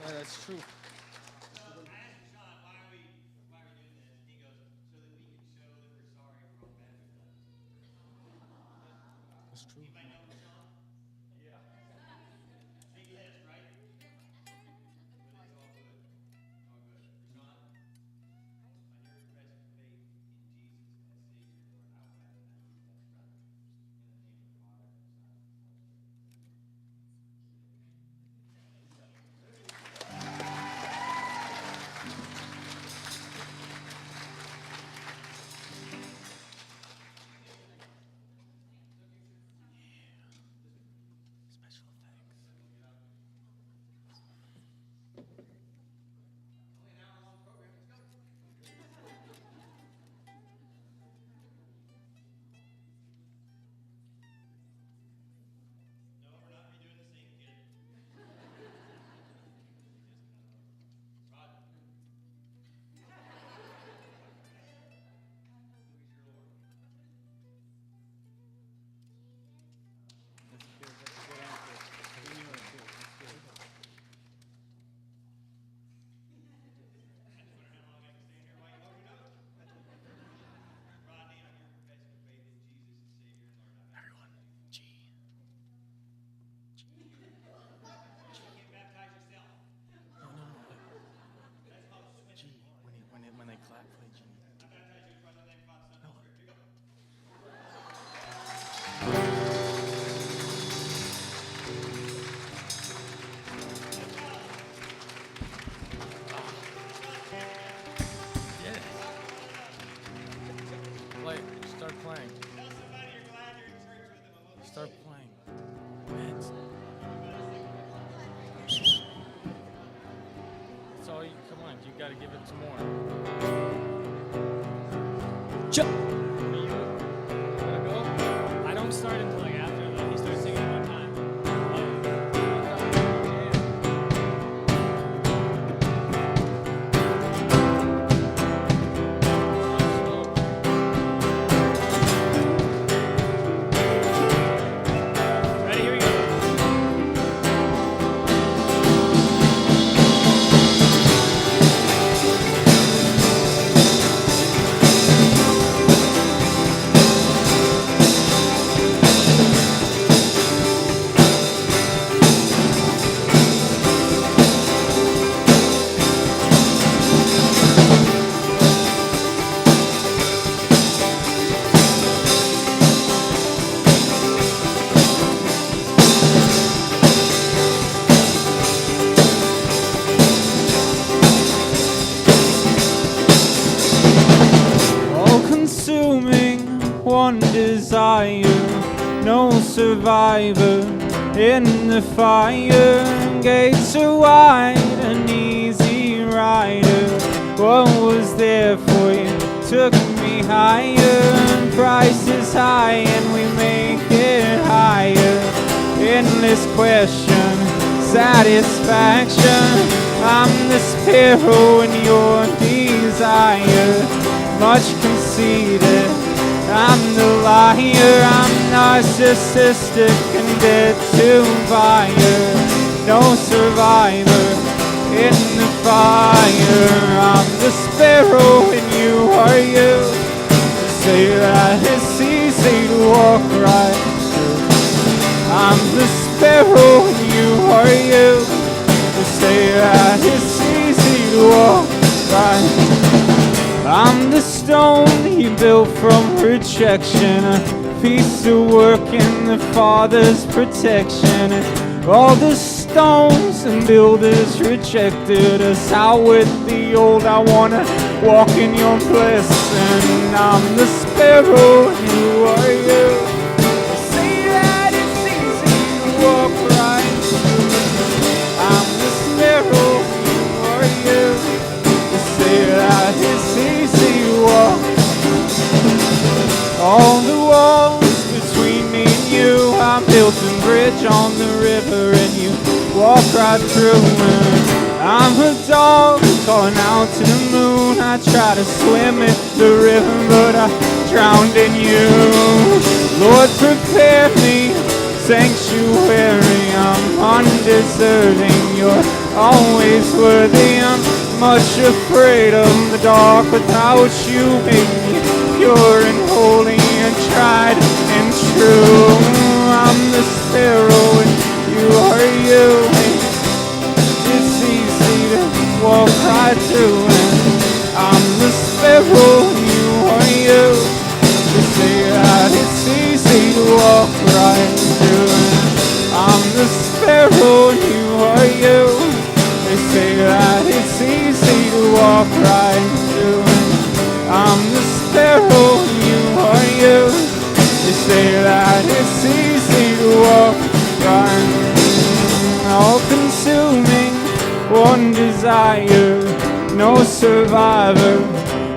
Yeah, that's true. That's true. Special thanks. Everyone, G. No, no, no. G. When they clap, play G. No. Yeah. Play. Start playing. Start playing. Man. That's all you. Come on, you gotta give it some more. You wanna go? I don't start until like after though. He starts singing at one time. Ready? Here we go. All consuming, one desire, no survivor in the fire. Gates are wide, an easy rider. What was there for you took me higher. Price is high and we make it higher. Endless question, satisfaction. I'm the sparrow in your desire. Much conceited, I'm the liar. I'm narcissistic and dead to fire. No survivor in the fire. I'm the sparrow and you are you. Say that it's easy to walk right through. I'm the sparrow and you are you. Say that it's easy to walk right through. I'm the stone he built from rejection, a piece of work in the Father's protection. All the stones and builders rejected us. Out with the old, I wanna walk in your blessing. I'm the sparrow, you are you. Say that it's easy to walk right through. I'm the sparrow, you are you. Say that it's easy to walk. All the walls between me and you, I built a bridge on the river and you walk right through it. I'm a dog calling out to the moon. I try to swim in the river, but I drowned in you. Lord, prepare me sanctuary. I'm undeserving. Your always worthy. I'm much afraid of the dark. Without you make me pure and holy and tried and true. I'm the sparrow and you are you. It's easy to walk right through it. I'm the sparrow and you are you. They say that it's easy to walk right through it. I'm the sparrow and you are you. They say that it's easy to walk right through it. I'm the sparrow and you are you. They say that it's easy to walk right through. All consuming, one desire, no survivor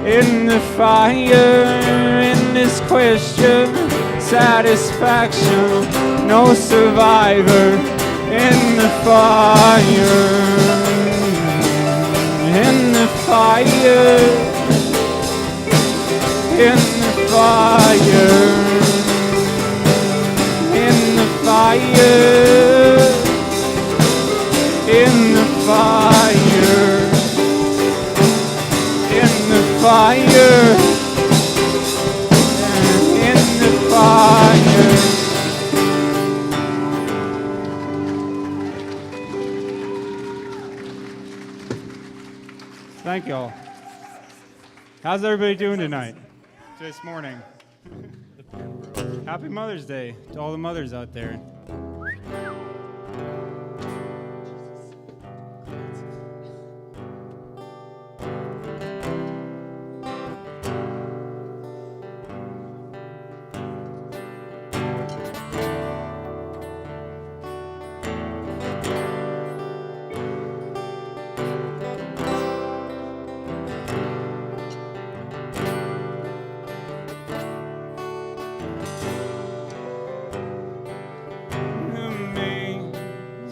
in the fire. In this question, satisfaction, no survivor in the fire. In the fire. In the fire. In the fire. In the fire. In the fire. In the fire. Thank y'all. How's everybody doing tonight? This morning. Happy Mother's Day to all the mothers out there.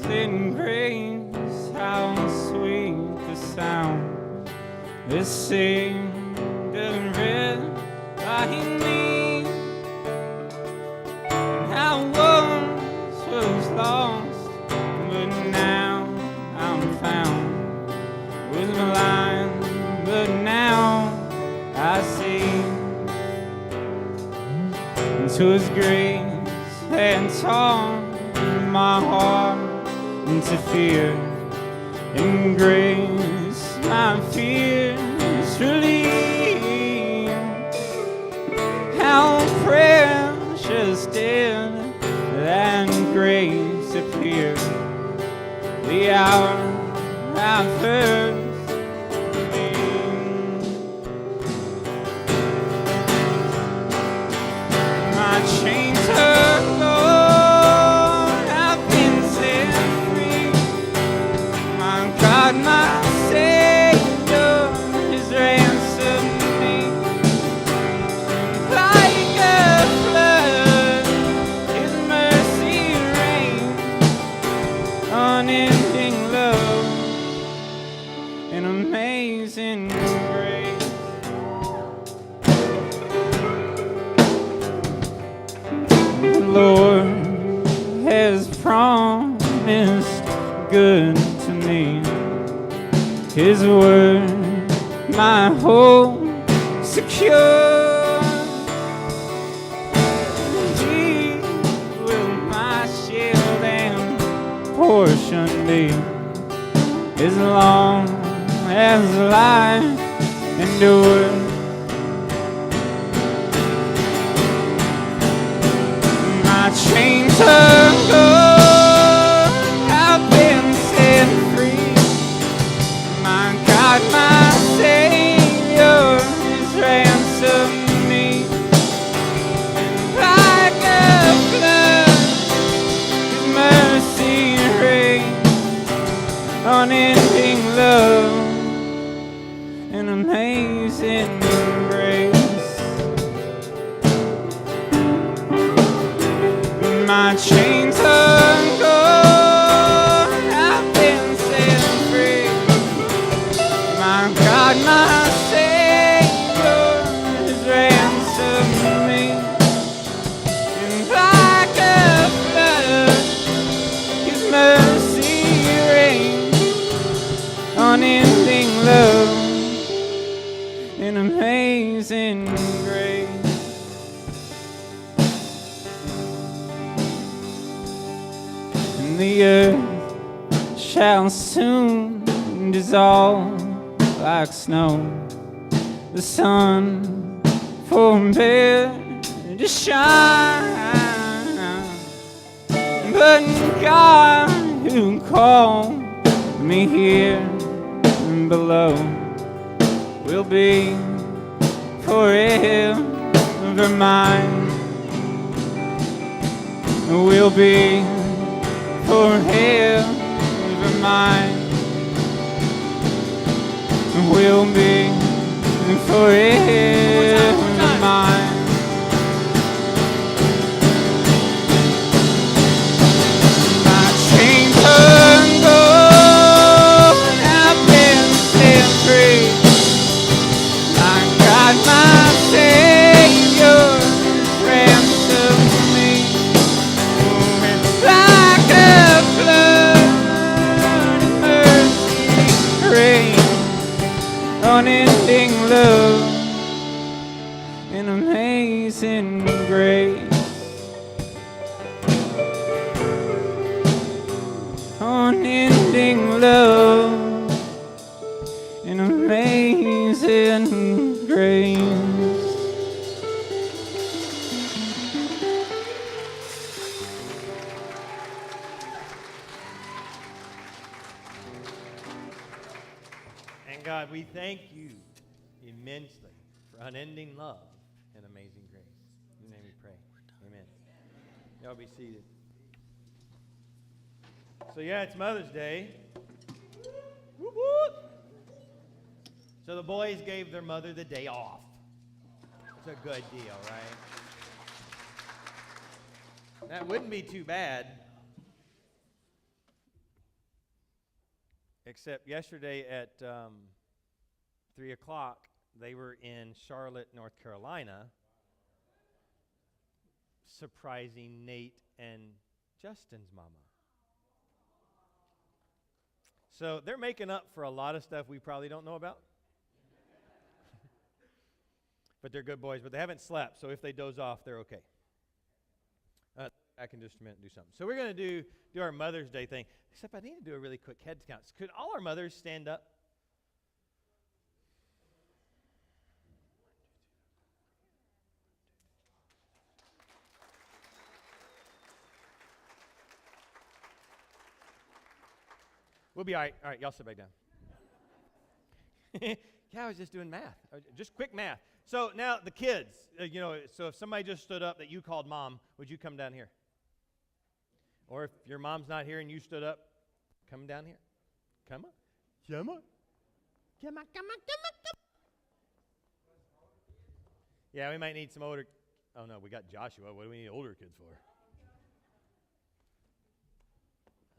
Amazing grace, how sweet the sound that saved and red by me. And I once was lost, but now I'm found. Was blind, but now I see. Into His grace and taught my heart into fear, in grace my fears relieved. How precious did that grace appear the hour I first believed. My chains are gone, I've been set free. My God, my Savior has ransomed me. Like a flood, His mercy reigns, unending love, an amazing grace. The Lord has promised good to me. His word, my hope secure. He will my shield and portion be, as long as life endures. My chains are gone, I've been set free. My God, my Savior has ransomed me. And like a flood, His mercy reigns, unending love, an amazing grace. My chains are gone, I've been set free. My God, my Savior has ransomed me. And like a flood, His mercy reigns, and the earth shall soon dissolve like snow. The sun forbear to shine, but God who called me here below will be forever mine. Will be forever mine. Will be forever mine. My chains undone, I've been set free. My God, my Savior, ransomed me. It's like a flood, mercy, rain, unending love, and amazing grace. Unending love and amazing grace. And God, we thank you immensely for unending love and amazing grace. In your name we pray. Amen. Y'all be seated. So yeah, it's Mother's Day. Whoop, whoop. So the boys gave their mother the day off. It's a good deal, right? That wouldn't be too bad. Except yesterday at 3 o'clock, they were in Charlotte, North Carolina, surprising Nate and Justin's mama. So they're making up for a lot of stuff we probably don't know about. But they're good boys, but they haven't slept, so if they doze off, they're okay. I can just a minute do something. So we're going to do our Mother's Day thing, except I need to do a really quick head count. Could all our mothers stand up? We'll be all right. All right, y'all sit back down. Yeah, I was just doing math. Just quick math. So now the kids, so if somebody just stood up that you called mom, would you come down here? Or if your mom's not here and you stood up, come down here. Come on. Come on. Come on, come on, come on, come on. Yeah, we might need some older. Oh, no, we got Joshua. What do we need older kids for?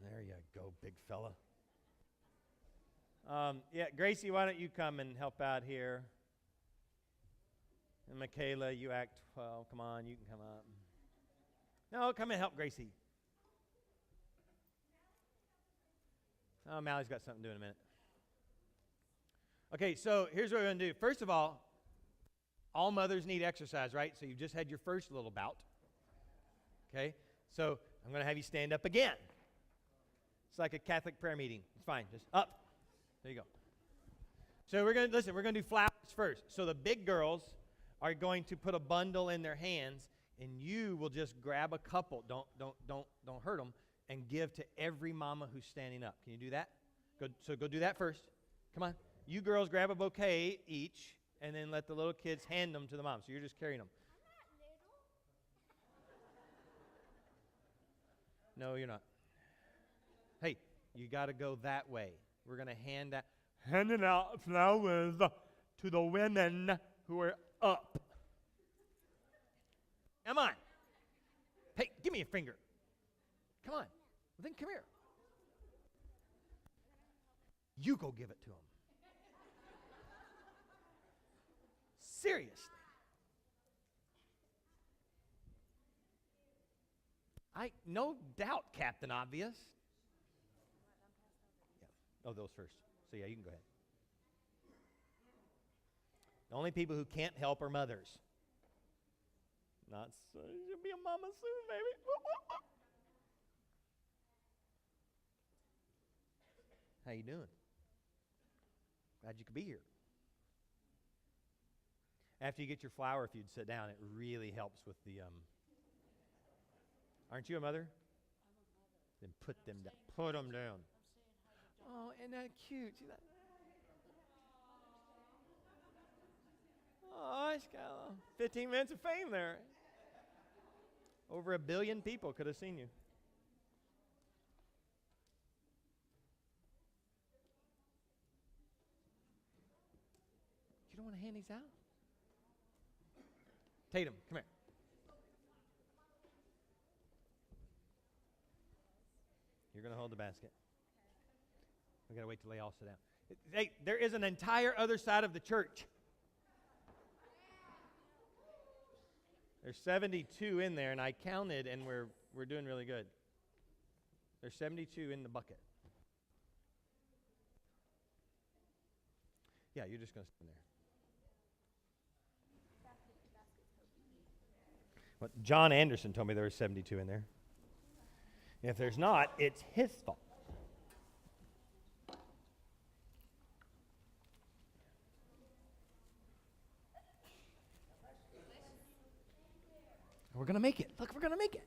There you go, big fella. Yeah, Gracie, why don't you come and help out here? And Michaela, you act 12. Come on, you can come up. No, come and help Gracie. Oh, Mally's got something to do in a minute. Okay, so here's what we're going to do. First of all mothers need exercise, right? So you've just had your first little bout. Okay, so I'm going to have you stand up again. It's like a Catholic prayer meeting. It's fine. Just up. There you go. So we're going to do flowers first. So the big girls are going to put a bundle in their hands, and you will just grab a couple. Don't hurt them, and give to every mama who's standing up. Can you do that? Go do that first. Come on. You girls grab a bouquet each, and then let the little kids hand them to the mom. So you're just carrying them. No, you're not. Hey, you got to go that way. We're going to handing out flowers to the women who are up. Come on. Hey, give me a finger. Come on. Well, then come here. You go give it to them. Seriously. No doubt, Captain Obvious. Yeah. Oh, those first. So yeah, you can go ahead. The only people who can't help are mothers. Not so. You'll be a mama soon, baby. How you doing? Glad you could be here. After you get your flower, if you'd sit down, it really helps with the, aren't you a mother? Then put them down. Put them down. Oh, isn't that cute? See that? Oh, it's got 15 minutes of fame there. Over 1 billion people could have seen you. You don't want to hand these out? Tatum, come here. You're going to hold the basket. We got to wait till they all sit down. Hey, there is an entire other side of the church. There's 72 in there, and I counted, and we're doing really good. There's 72 in the bucket. Yeah, you're just going to stand there. Well, John Anderson told me there were 72 in there. If there's not, it's his fault. We're going to make it. Look, we're going to make it.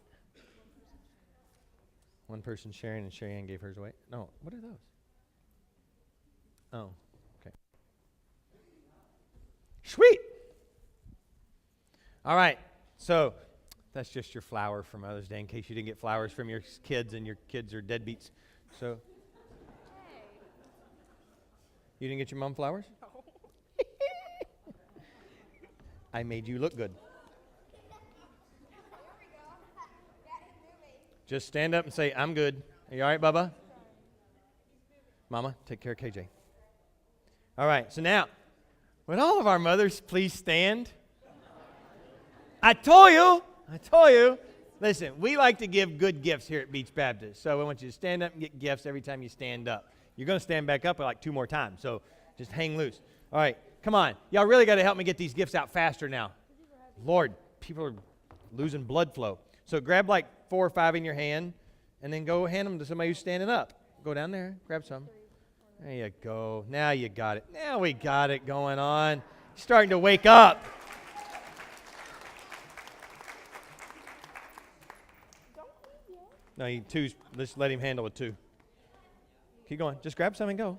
One person sharing, and Sherry Ann gave hers away. No, what are those? Oh, okay. Sweet. All right, so that's just your flower for Mother's Day in case you didn't get flowers from your kids and your kids are deadbeats. So, you didn't get your mom flowers? No. I made you look good. Just stand up and say, I'm good. Are you all right, Bubba? Mama, take care of KJ. All right, so now, would all of our mothers please stand? I told you. Listen, we like to give good gifts here at Beach Baptist. So I want you to stand up and get gifts every time you stand up. You're going to stand back up like 2 more times, so just hang loose. All right, come on. Y'all really got to help me get these gifts out faster now. Lord, people are losing blood flow. So grab like 4 or 5 in your hand, and then go hand them to somebody who's standing up. Go down there, grab some. There you go. Now you got it. Now we got it going on. Starting to wake up. No, let's let him handle with 2. Keep going. Just grab some and go.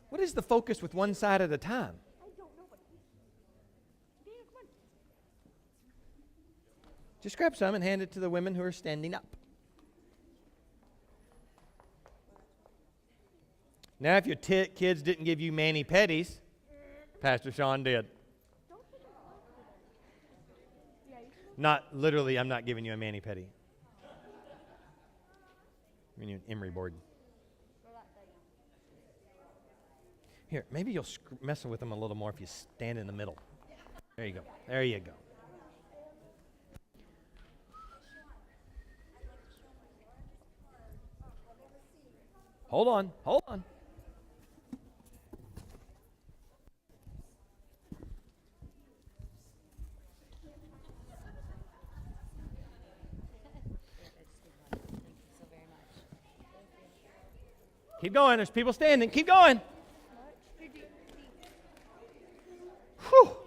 What is the focus with one side at a time? Just grab some and hand it to the women who are standing up. Now, if your kids didn't give you mani-pedis, Pastor Sean did. Not literally, I'm not giving you a mani-pedi. I'm giving you an emery board. Here, maybe you'll mess with them a little more if you stand in the middle. There you go. There you go. Hold on. Keep going. There's people standing. Keep going. Whew.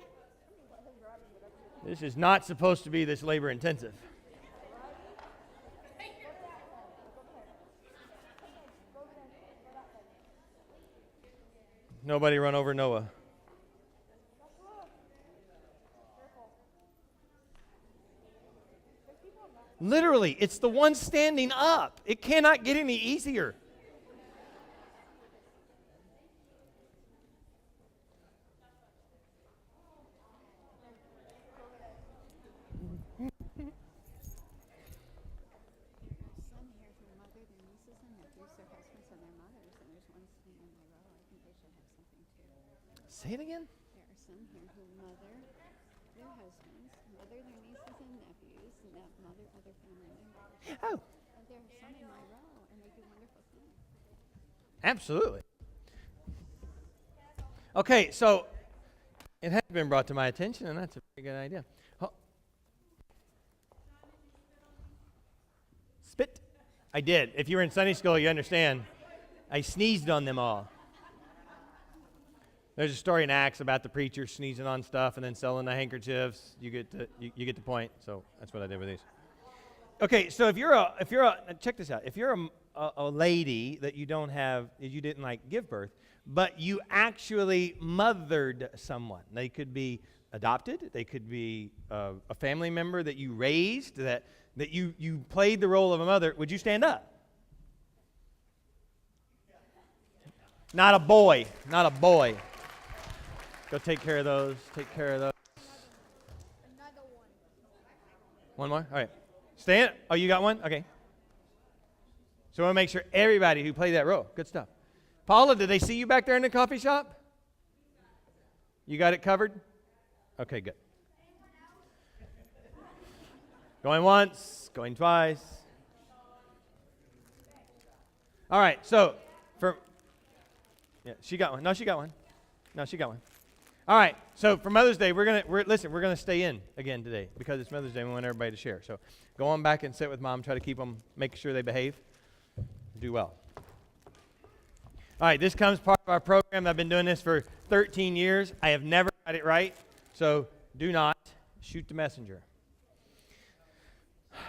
This is not supposed to be this labor intensive. Nobody run over Noah. Literally, it's the one standing up. It cannot get any easier. Say it again. There are some here who mother their husbands, mother their nieces and nephews, and that mother other family members. Oh. And there are some in my row, and they do wonderful things. Absolutely. Okay, so it has been brought to my attention, and that's a very good idea. Oh. Spit. I did. If you were in Sunday school, you understand. I sneezed on them all. There's a story in Acts about the preacher sneezing on stuff and then selling the handkerchiefs. You get the point. So that's what I did with these. Okay, so if you're a check this out. If you're a lady that you didn't like give birth, but you actually mothered someone. They could be adopted. They could be a family member that you raised, that you played the role of a mother. Would you stand up? Not a boy. Not a boy. Go take care of those. Take care of those. One more? All right. Stand. Oh, you got one? Okay. So I want to make sure everybody who played that role. Good stuff. Paula, did they see you back there in the coffee shop? You got it covered? Okay, good. Going once, going twice. All right, so she got one. No, she got one. No, she got one. All right, so for Mother's Day, we're gonna stay in again today because it's Mother's Day. We want everybody to share. So go on back and sit with Mom. Try to keep them, make sure they behave, do well. All right, this comes part of our program. I've been doing this for 13 years. I have never got it right, so do not shoot the messenger.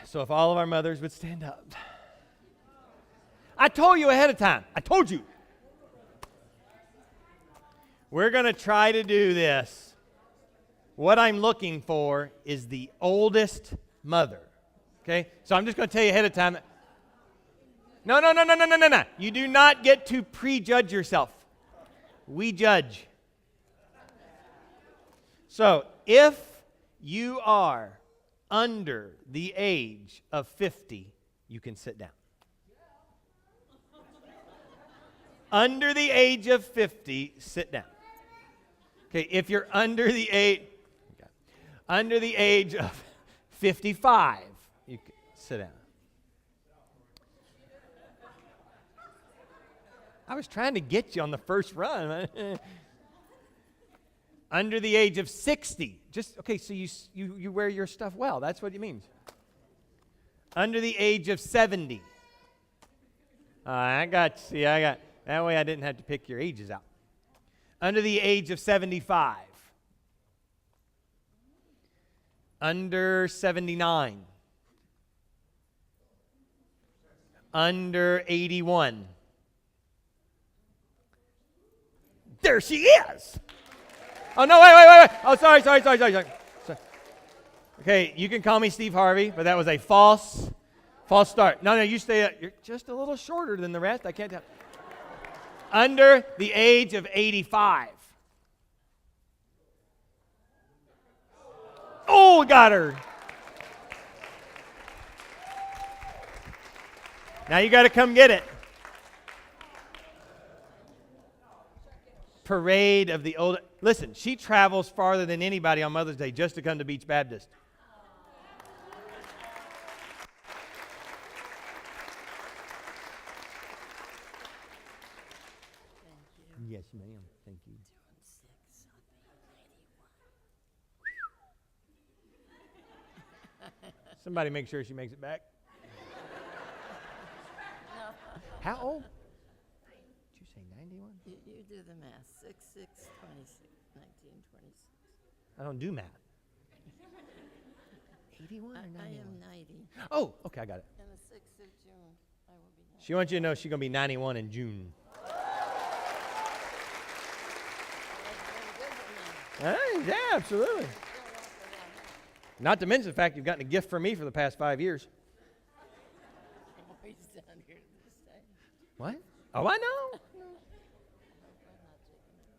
So if all of our mothers would stand up. I told you ahead of time. I told you. We're going to try to do this. What I'm looking for is the oldest mother. Okay? So I'm just going to tell you ahead of time. No. You do not get to prejudge yourself. We judge. So if you are under the age of 50, you can sit down. Under the age of 50, sit down. Okay, if you're under the age of 55, you can sit down. I was trying to get you on the first run. Under the age of 60, so you wear your stuff well. That's what it means. Under the age of 70. That way I didn't have to pick your ages out. Under the age of 75. Under 79. Under 81. There she is. Oh, no, wait. Oh, sorry. Okay, you can call me Steve Harvey, but that was a false start. No, you stay up. You're just a little shorter than the rest. I can't tell. Under the age of 85. Oh, got her. Now you got to come get it. Parade of the old. Listen, she travels farther than anybody on Mother's Day just to come to Beach Baptist. Yes, ma'am. Thank you. Somebody make sure she makes it back. How old? Did you say 91? You do the math. 6, 26, 1926. I don't do math. 81 or 91? I am 90. Oh, okay, I got it. And the 6th of June, I will be 90. She wants you to know she's going to be 91 in June. Yeah, absolutely. Not to mention the fact you've gotten a gift from me for the past 5 years. I'm always down here this time. What? Oh, I know.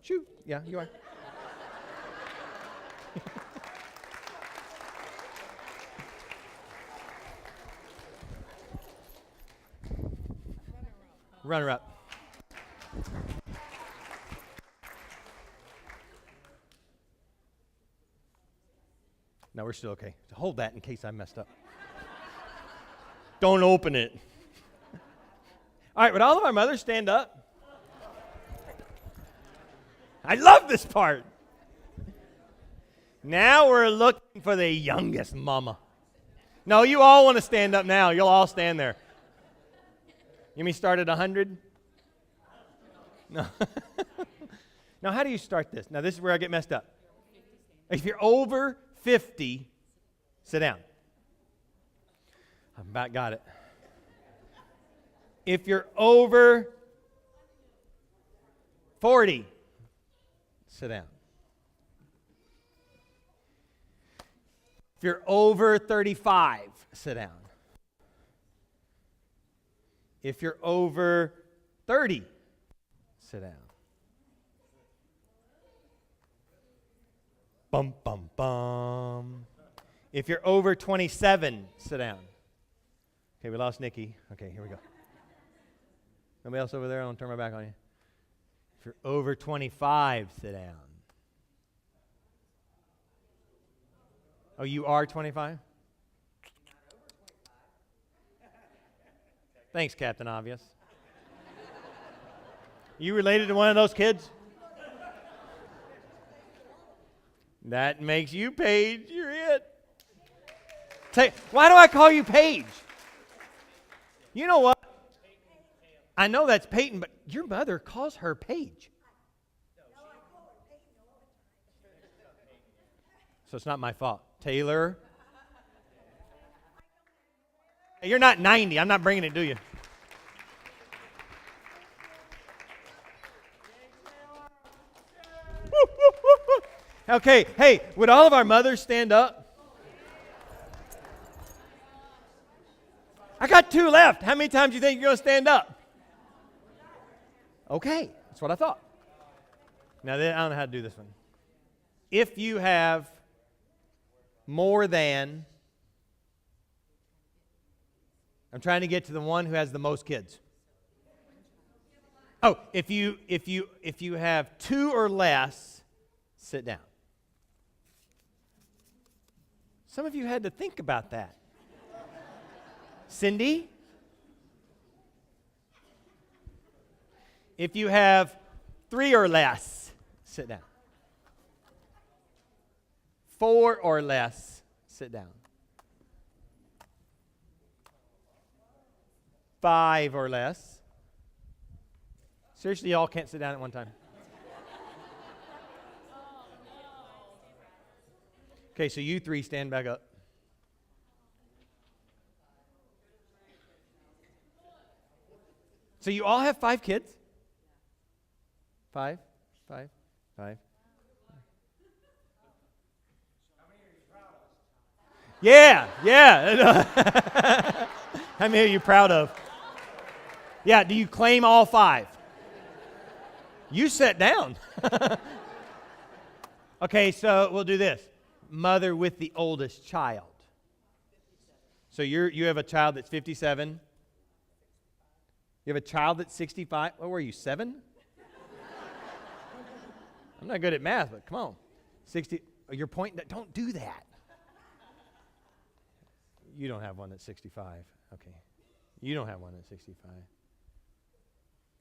Shoot. Yeah, you are. Runner up. No, we're still okay. So hold that in case I messed up. Don't open it. All right, would all of our mothers stand up? I love this part. Now we're looking for the youngest mama. No, you all want to stand up now. You'll all stand there. You mean start at 100? No. Now, how do you start this? Now, this is where I get messed up. If you're over 50, sit down. I've about got it. If you're over 40, sit down. If you're over 35, sit down. If you're over 30, sit down. Bum, bum, bum. If you're over 27, sit down. Okay, we lost Nikki. Okay, here we go. Nobody else over there? I want to turn my back on you. If you're over 25, sit down. Oh, you are 25? Thanks, Captain Obvious. You related to one of those kids? That makes you Paige. You're it. Why do I call you Paige? You know what? I know that's Peyton, but your mother calls her Paige. So it's not my fault. Taylor. Hey, you're not 90. I'm not bringing it to you. Okay, hey, would all of our mothers stand up? I got 2 left. How many times do you think you're going to stand up? Okay, that's what I thought. Now, I don't know how to do this one. If you have more than, I'm trying to get to the one who has the most kids. Oh, if you have 2 or less, sit down. Some of you had to think about that. Cindy? If you have 3 or less, sit down. 4 or less, sit down. 5 or less. Seriously, y'all can't sit down at one time. Okay, so you 3 stand back up. So you all have 5 kids? 5. Yeah. How many are you proud of? Yeah, do you claim all 5? You sat down. Okay, so we'll do this. Mother with the oldest child. So you have a child that's 57. You have a child that's 65. What were you, 7? I'm not good at math, but come on. 60. Oh, you're pointing. Don't do that. You don't have one that's 65. Okay. You don't have one that's 65.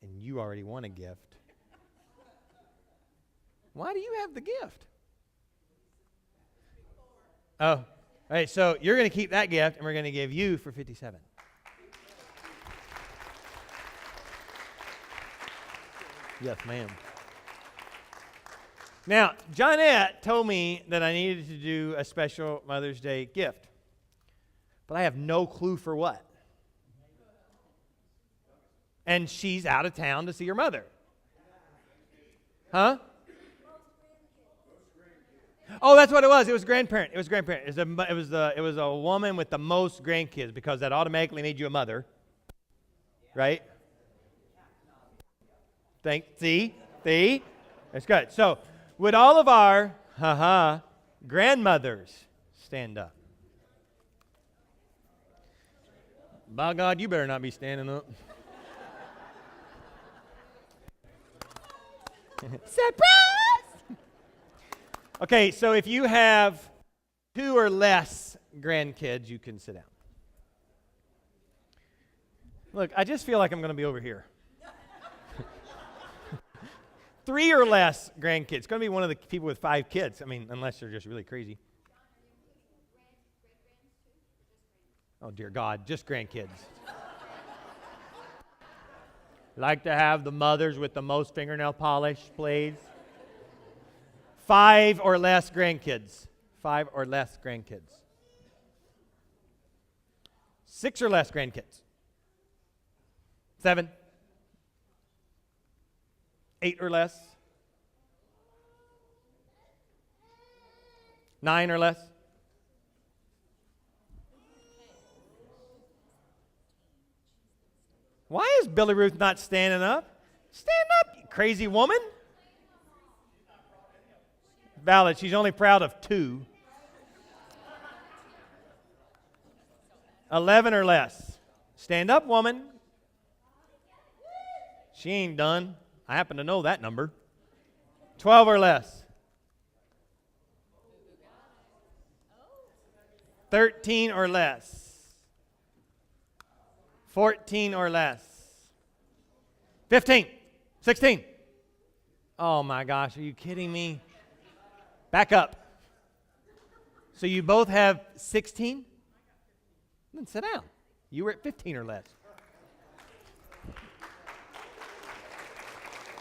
And you already won a gift. Why do you have the gift? Oh, all right, so you're going to keep that gift, and we're going to give you for 57. Yes, ma'am. Now, Johnette told me that I needed to do a special Mother's Day gift, but I have no clue for what. And she's out of town to see her mother. Huh? Oh, that's what it was. It was grandparent. It was a woman with the most grandkids, because that automatically made you a mother, right? See, that's good. So, would all of our grandmothers stand up? By God, you better not be standing up. Surprise! Okay, so if you have 2 or less grandkids, you can sit down. Look, I just feel like I'm going to be over here. 3 or less grandkids. It's going to be one of the people with 5 kids. I mean, unless they're just really crazy. Oh, dear God, just grandkids. Like to have the mothers with the most fingernail polish, please. 5 or less grandkids. 5 or less grandkids. 6 or less grandkids. 7. 8 or less. 9 or less. Why is Billy Ruth not standing up? Stand up, you crazy woman. Valid, she's only proud of 2. 11 or less. Stand up, woman. She ain't done. I happen to know that number. 12 or less. 13 or less. 14 or less. 15. 16. Oh my gosh, are you kidding me? Back up. So you both have 16? Then sit down. You were at 15 or less.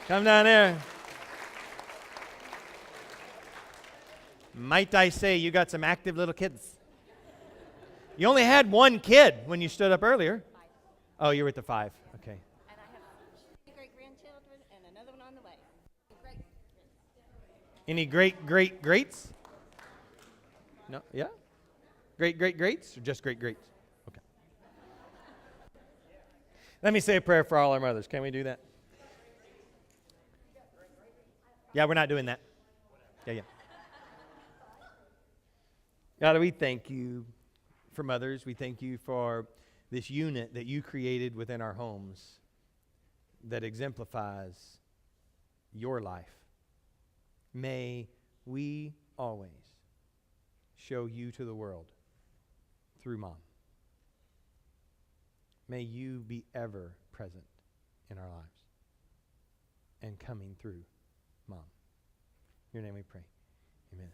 Come down there. Might I say you got some active little kids? You only had 1 kid when you stood up earlier. Oh, you were at the 5. Okay. And I have 3 great-grandchildren and another one on the way. Great. Any greats? No? Yeah? Greats or just greats? Okay. Let me say a prayer for all our mothers. Can we do that? Yeah, we're not doing that. Yeah. God, we thank you for mothers. We thank you for this unit that you created within our homes that exemplifies your life. May we always show you to the world through Mom. May you be ever present in our lives and coming through Mom. In your name we pray. Amen.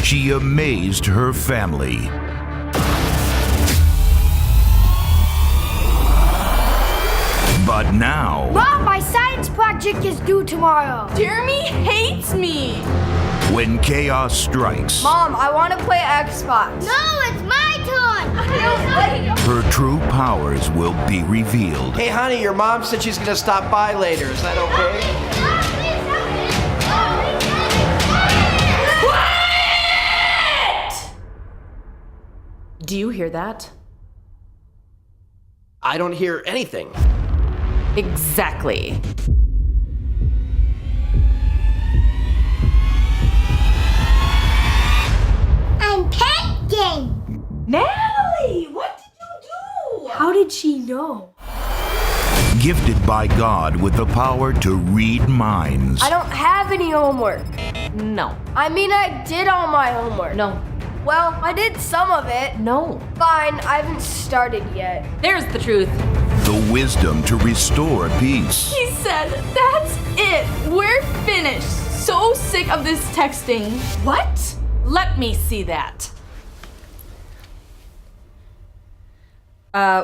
She amazed her family. But now, Mom, my science project is due tomorrow. Jeremy hates me. when chaos strikes, Mom, I want to play Xbox. No, it's my turn. her true powers will be revealed. Hey, honey, your mom said she's going to stop by later. Is that okay? Do you hear that? I don't hear anything. Exactly. I'm painting. Natalie, what did you do? How did she know? Gifted by God with the power to read minds. I don't have any homework. No. I mean, I did all my homework. No. Well, I did some of it. No. Fine, I haven't started yet. There's the truth. The wisdom to restore peace. He said, that's it. We're finished. So sick of this texting. What? Let me see that.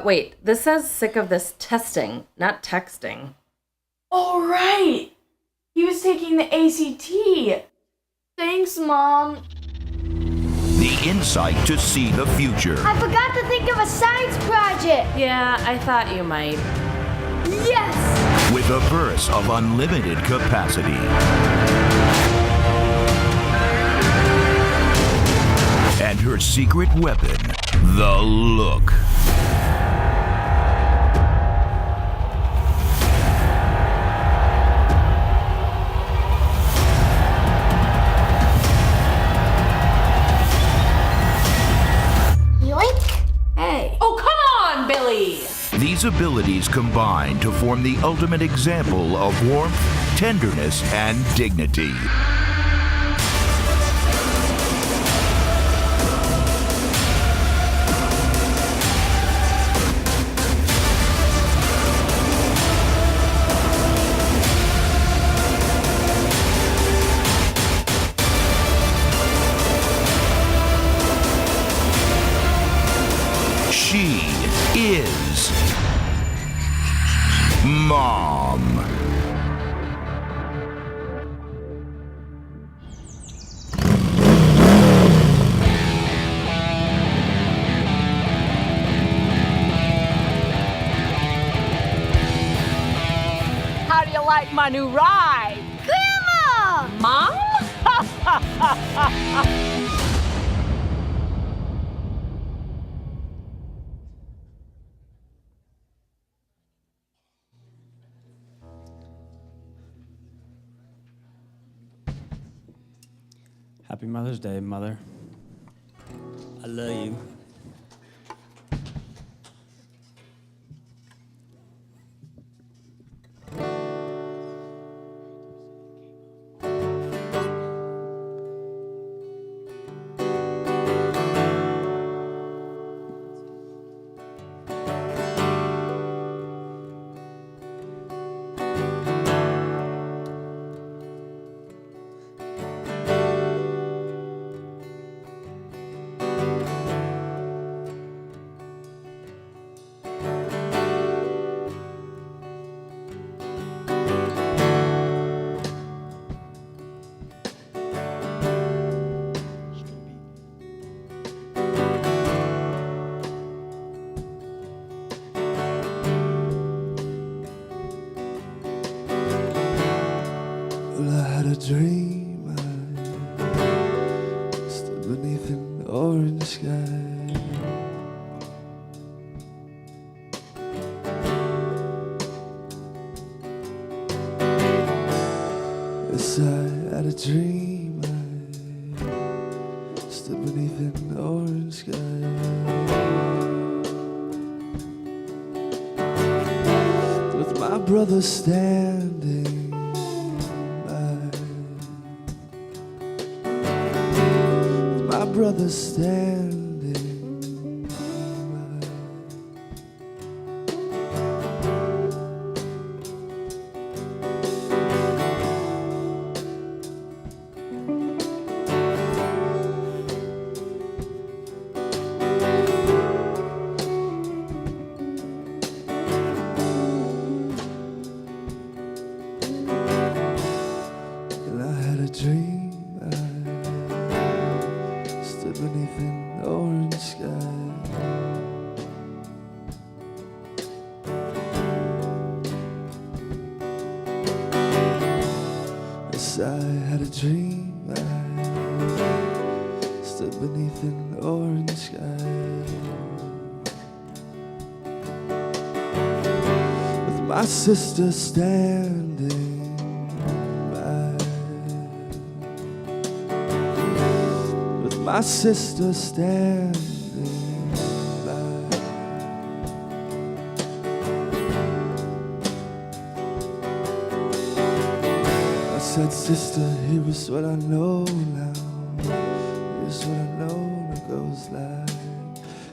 Wait, this says sick of this testing, not texting. Oh, right. He was taking the ACT. Thanks, Mom. The insight to see the future. I forgot to think of a science project. Yeah, I thought you might. Yes! With a verse of unlimited capacity. And her secret weapon, the look. Yoink! Hey. Oh, come on, Billy! These abilities combine to form the ultimate example of warmth, tenderness, and dignity. a new ride. Grandma! Mom? Happy Mother's Day, Mother. I love you. Well, I had a dream. I stood beneath an orange sky. Yes, I had a dream. I stood beneath an orange sky. With my brother standing. My brother standing by. And I had a dream. Beneath an orange sky. Yes, I had a dream. I stood beneath an orange sky. With my sister standing. My sister standing by. I said, sister, here is what I know now. Here's what I know that goes like.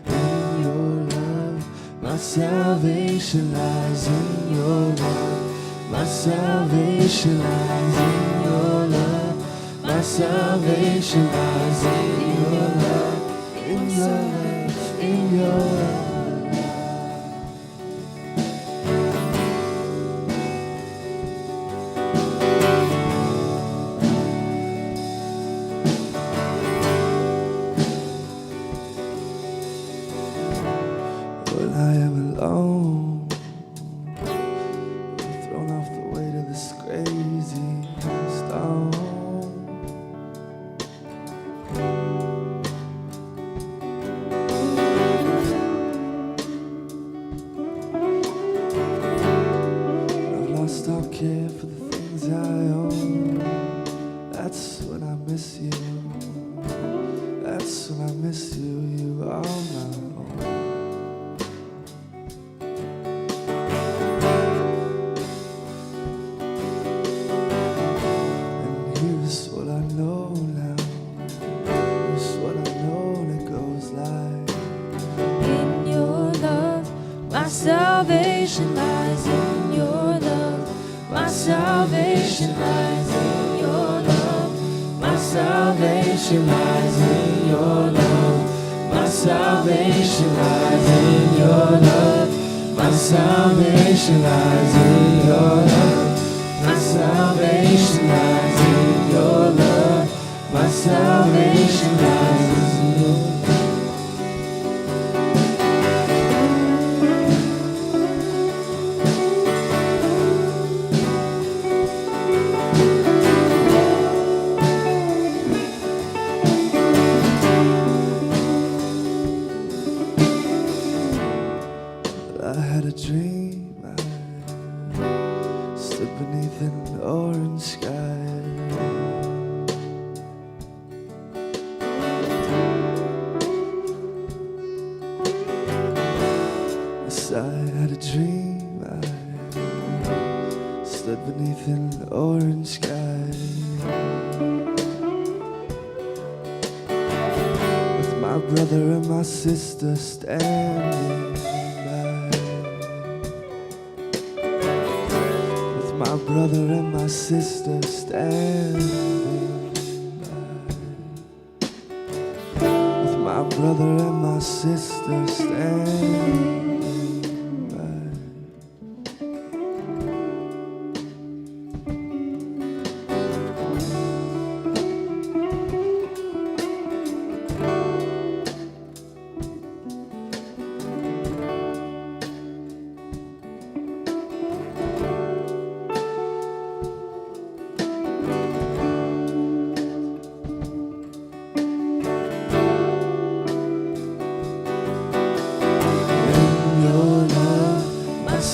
In your love, my salvation lies in your love. My salvation lies in your love. My salvation lies in your love, in your love, in your love. When I am alone, thrown off the weight of this crazy stone. I'll care for the things I own. That's when I miss you. That's when I miss you. You are my own. And here's what I know now. Here's what I know, and it goes like. In your love, my salvation lies in your love. My salvation lies in your love. My salvation lies in your love. My salvation lies in your love. My salvation lies in your love. My salvation lies in your love. My salvation lies in your love. my brother and my sister standing by. With my brother and my sister standing by. With my brother and my sister standing.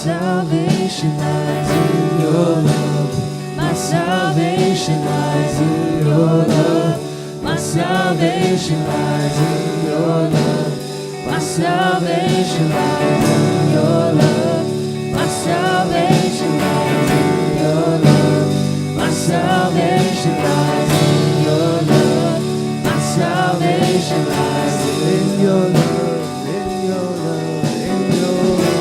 salvation lies in your love. My salvation lies in your love. My salvation lies in your love. My salvation lies in your love. My salvation lies in your love. My salvation lies in your love. My salvation lies in your love, in your love, in your love.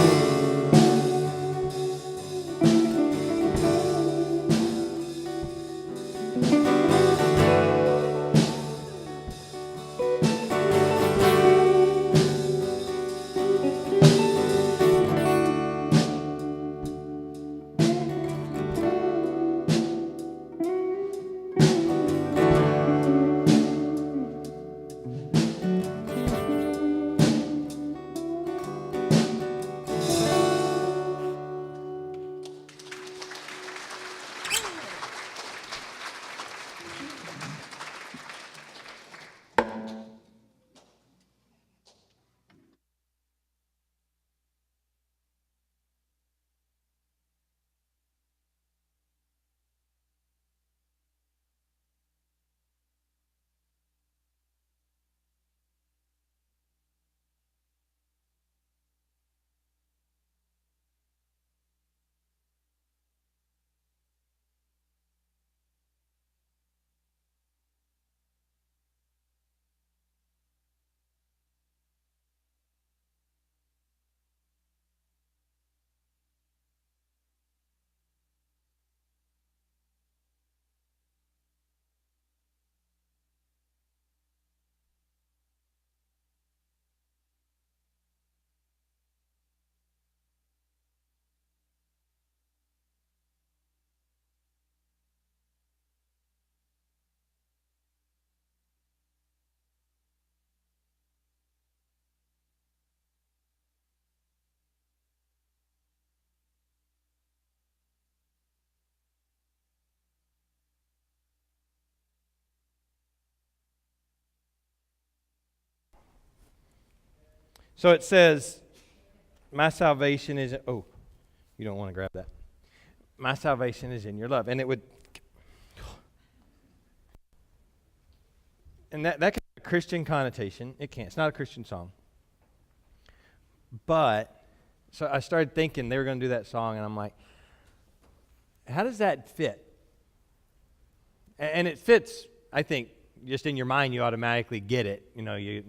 So it says, my salvation is, oh, you don't want to grab that. My salvation is in your love. And it would, and that can have a Christian connotation. It can't. It's not a Christian song. But, so I started thinking they were going to do that song, and I'm like, how does that fit? And it fits, I think, just in your mind, you automatically get it. You know,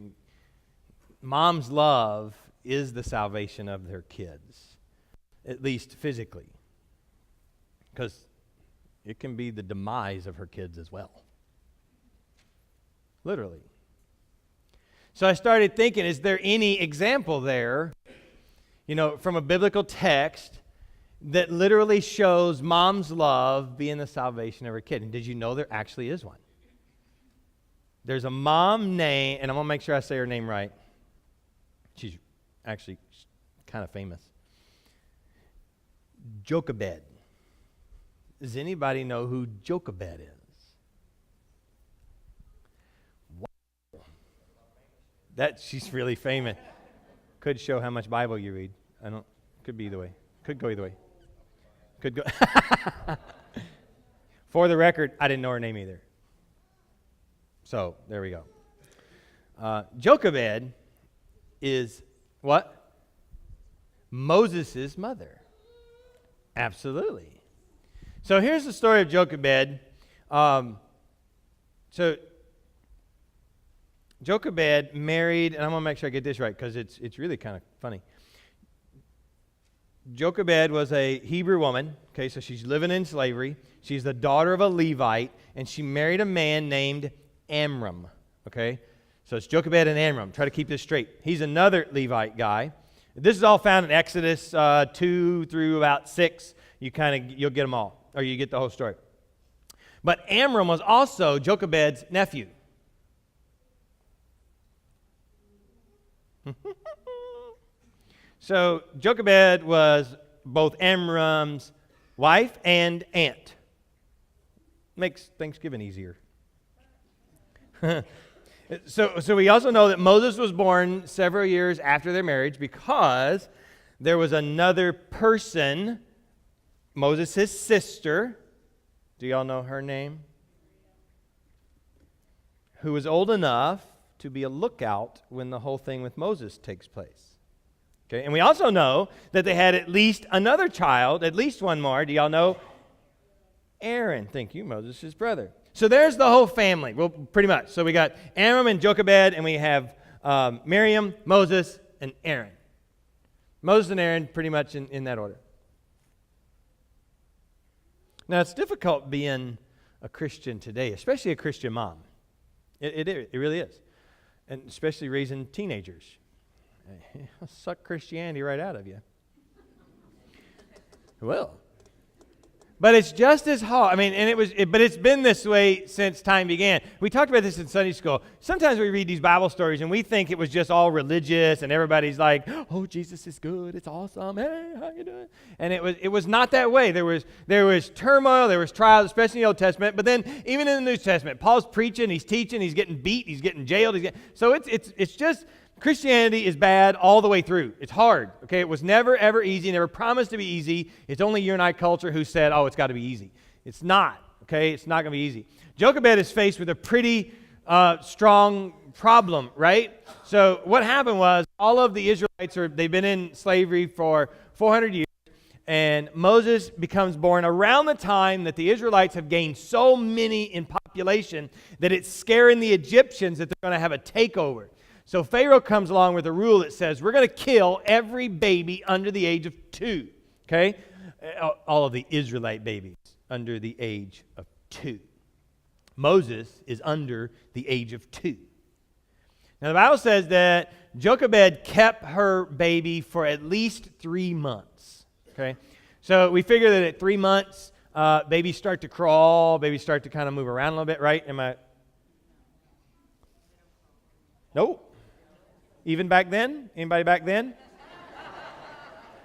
mom's love is the salvation of their kids, at least physically, because it can be the demise of her kids as well, literally. So I started thinking, is there any example there, you know, from a biblical text that literally shows mom's love being the salvation of her kid? And did you know there actually is one? There's a mom named, and I'm going to make sure I say her name right. She's actually kind of famous. Jochebed. Does anybody know who Jochebed is? Wow. She's really famous. Could show how much Bible you read. Could be either way. Could go either way. Could go. For the record, I didn't know her name either. So, there we go. Jochebed is what? Moses' mother. Absolutely. So here's the story of Jochebed. So Jochebed married, and I'm going to make sure I get this right because it's really kind of funny. Jochebed was a Hebrew woman, okay, so she's living in slavery. She's the daughter of a Levite, and she married a man named Amram, okay? So it's Jochebed and Amram. Try to keep this straight. He's another Levite guy. This is all found in Exodus 2 through about 6. You'll get them all, or you get the whole story. But Amram was also Jochebed's nephew. So Jochebed was both Amram's wife and aunt. Makes Thanksgiving easier. So we also know that Moses was born several years after their marriage because there was another person, Moses' sister. Do y'all know her name? Who was old enough to be a lookout when the whole thing with Moses takes place. Okay, and we also know that they had at least another child, at least one more. Do y'all know? Aaron. Thank you, Moses' brother. So there's the whole family, well, pretty much. So we got Amram and Jochebed, and we have Miriam, Moses, and Aaron. Moses and Aaron pretty much in that order. Now, it's difficult being a Christian today, especially a Christian mom. It really is. And especially raising teenagers. It'll suck Christianity right out of you. Well. But it's just as hard. I mean, but it's been this way since time began. We talked about this in Sunday school. Sometimes we read these Bible stories and we think it was just all religious and everybody's like, "Oh, Jesus is good. It's awesome. Hey, how you doing?" And it was not that way. There was turmoil, there was trials, especially in the Old Testament. But then even in the New Testament, Paul's preaching, he's teaching, he's getting beat, he's getting jailed. So it's just Christianity is bad all the way through. It's hard, okay? It was never, ever easy, never promised to be easy. It's only you and I culture who said, oh, it's got to be easy. It's not, okay? It's not going to be easy. Jochebed is faced with a pretty strong problem, right? So what happened was all of the Israelites, they've been in slavery for 400 years, and Moses becomes born around the time that the Israelites have gained so many in population that it's scaring the Egyptians that they're going to have a takeover. So Pharaoh comes along with a rule that says we're going to kill every baby under the age of 2, okay? All of the Israelite babies under the age of 2. Moses is under the age of 2. Now the Bible says that Jochebed kept her baby for at least 3 months, okay? So we figure that at 3 months, babies start to crawl, babies start to kind of move around a little bit, right? Nope. Even back then? Anybody back then?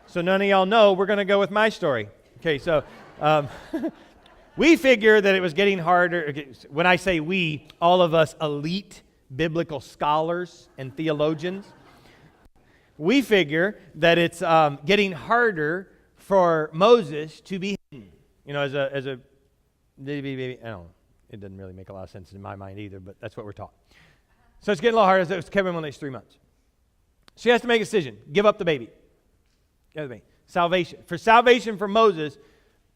So none of y'all know. We're going to go with my story. Okay, so we figure that it was getting harder. When I say we, all of us elite biblical scholars and theologians, we figure that it's getting harder for Moses to be hidden. You know, as a baby, I don't know. It doesn't really make a lot of sense in my mind either, but that's what we're taught. So it's getting a little harder. It's kept him on these 3 months. She has to make a decision. Give up the baby. Give up the baby. Salvation. For salvation for Moses,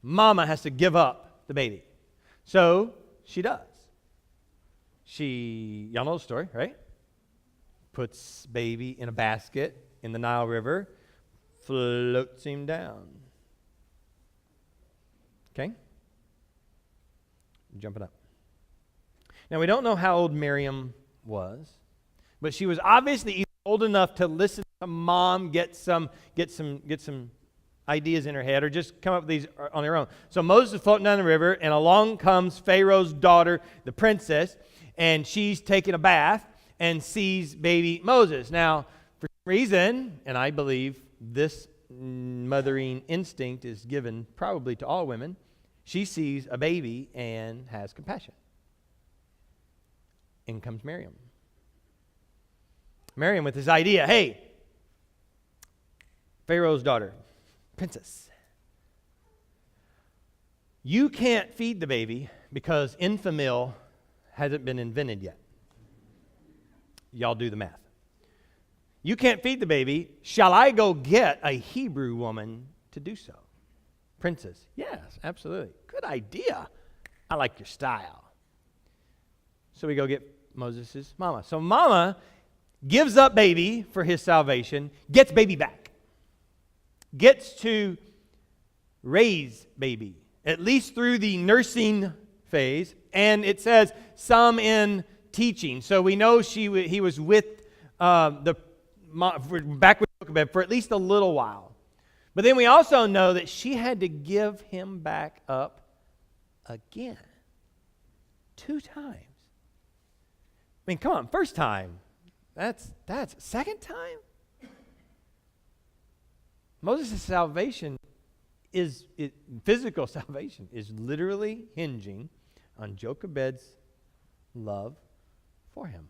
mama has to give up the baby. So she does. Y'all know the story, right? Puts baby in a basket in the Nile River, floats him down. Okay? Jumping up. Now we don't know how old Miriam was, but she was obviously either old enough to listen to mom, get some ideas in her head, or just come up with these on her own. So Moses is floating down the river, and along comes Pharaoh's daughter, the princess, and she's taking a bath and sees baby Moses. Now, for some reason, and I believe this mothering instinct is given probably to all women, she sees a baby and has compassion. In comes Miriam. Miriam with this idea, hey, Pharaoh's daughter, princess, you can't feed the baby because Enfamil hasn't been invented yet. Y'all do the math. You can't feed the baby. Shall I go get a Hebrew woman to do so? Princess, yes, absolutely. Good idea. I like your style. So we go get Moses' mama. So mama gives up baby for his salvation, gets baby back, gets to raise baby, at least through the nursing phase, and it says some in teaching. So we know he was with back with Jochebed for at least a little while. But then we also know that she had to give him back up again. 2 times. I mean, come on, first time. That's second time? Moses' salvation physical salvation is literally hinging on Jochebed's love for him.